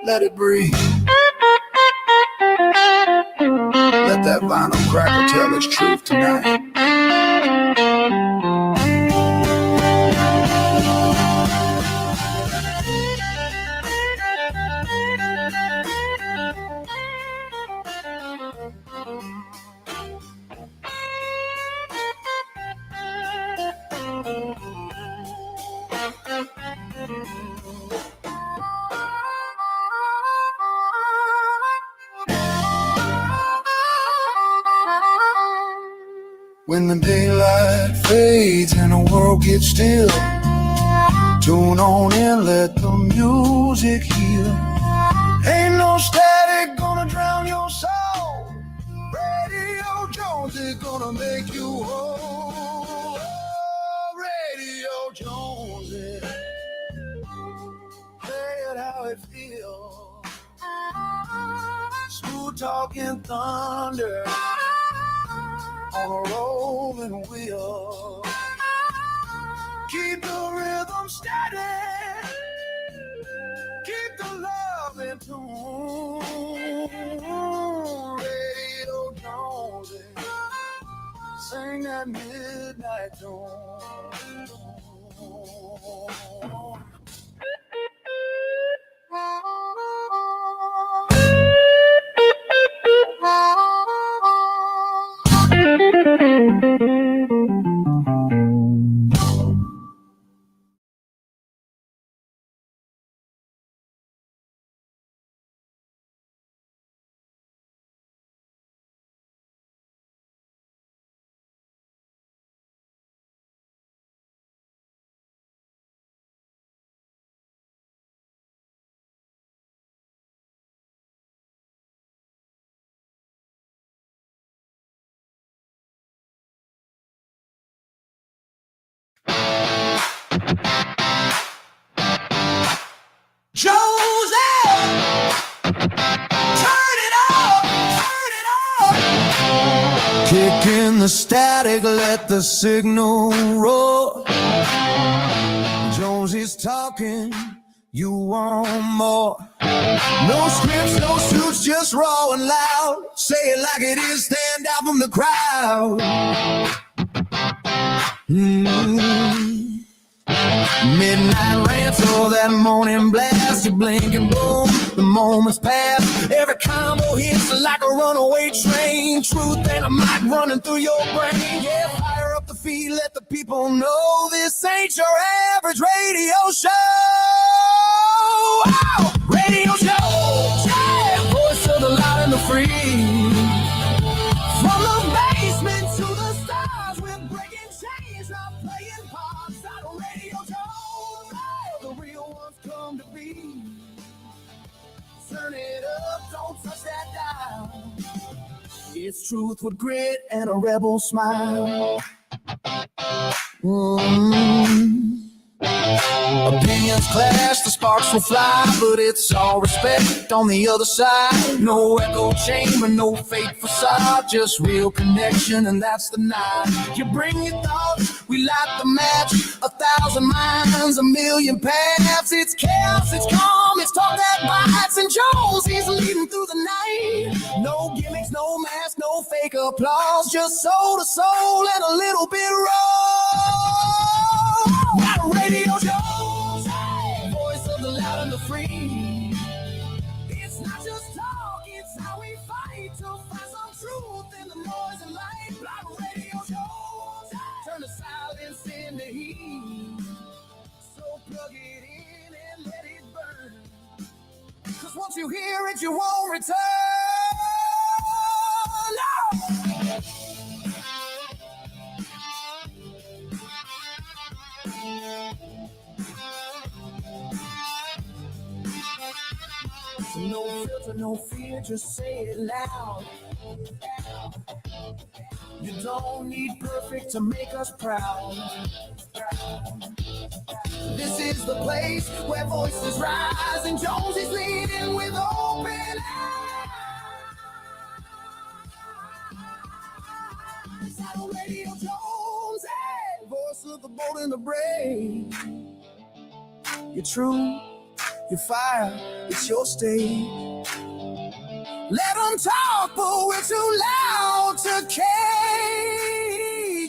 Let it breathe. Let that vinyl cracker tell its truth tonight. When the daylight fades and the world gets still, tune on in, let the music heal. Ain't no static gonna drown your soul. Radio Jones is gonna make you whole. Radio Jones is play it how it feels. Smooth talking thunder on a rolling wheel. Keep the rhythm steady. Keep the love in tune. Radio Jones, sing that midnight tune. Joseph, turn it up, turn it up. Kick in the static, let the signal roar. Jones is talking, you want more. No scripts, no suits, just raw and loud. Say it like it is, stand out from the crowd. Midnight rants, all that morning blast. You blink and boom, the moments pass. Every combo hits like a runaway train. Truth and a mic running through your brain. Yeah, fire up the feed, let the people know this ain't your average radio show. Wow! Radio show, yeah! Voice of the loud and the free. From the basement to the stars, we're breaking chains, not playing parts. Out of radio shows, the real ones come to be. Turn it up, don't touch that dial. It's truth with grit and a rebel smile. Opinions clash, the sparks will fly, but it's all respect on the other side. No echo chamber, no fake facade, just real connection, and that's the night. You bring your thoughts, we light the match. 1,000 minds, a million paths. It's chaos, it's calm, it's talk that bites. And Jones, he's leading through the night. No gimmicks, no mask, no fake applause, just soul to soul and a little bit raw. Radio Jones, voice of the loud and the free. It's not just talk, it's how we fight to find some truth in the noise and light. Block Radio Jones, turn the silence into heat. So plug it in and let it burn. 'Cause once you hear it, you won't return. No! No filter, no fear, just say it loud. You don't need perfect to make us proud. This is the place where voices rise, and Jones is leading with open eyes. Saddle Radio Jones, hey, voice of the bold and the brave. You're true. Your fire, it's your stage. Let them talk, but we're too loud to cage.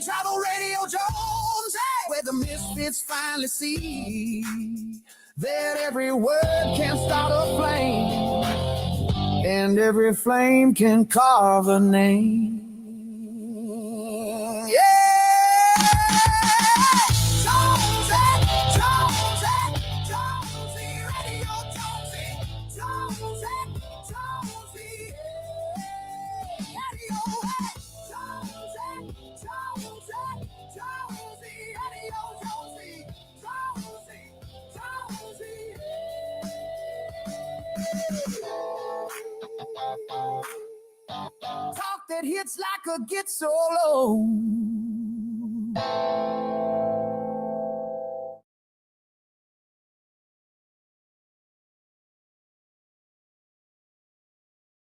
Travel Radio Jones, hey, where the misfits finally see that every word can start a flame, and every flame can carve a name. Talk that hits like a get so low.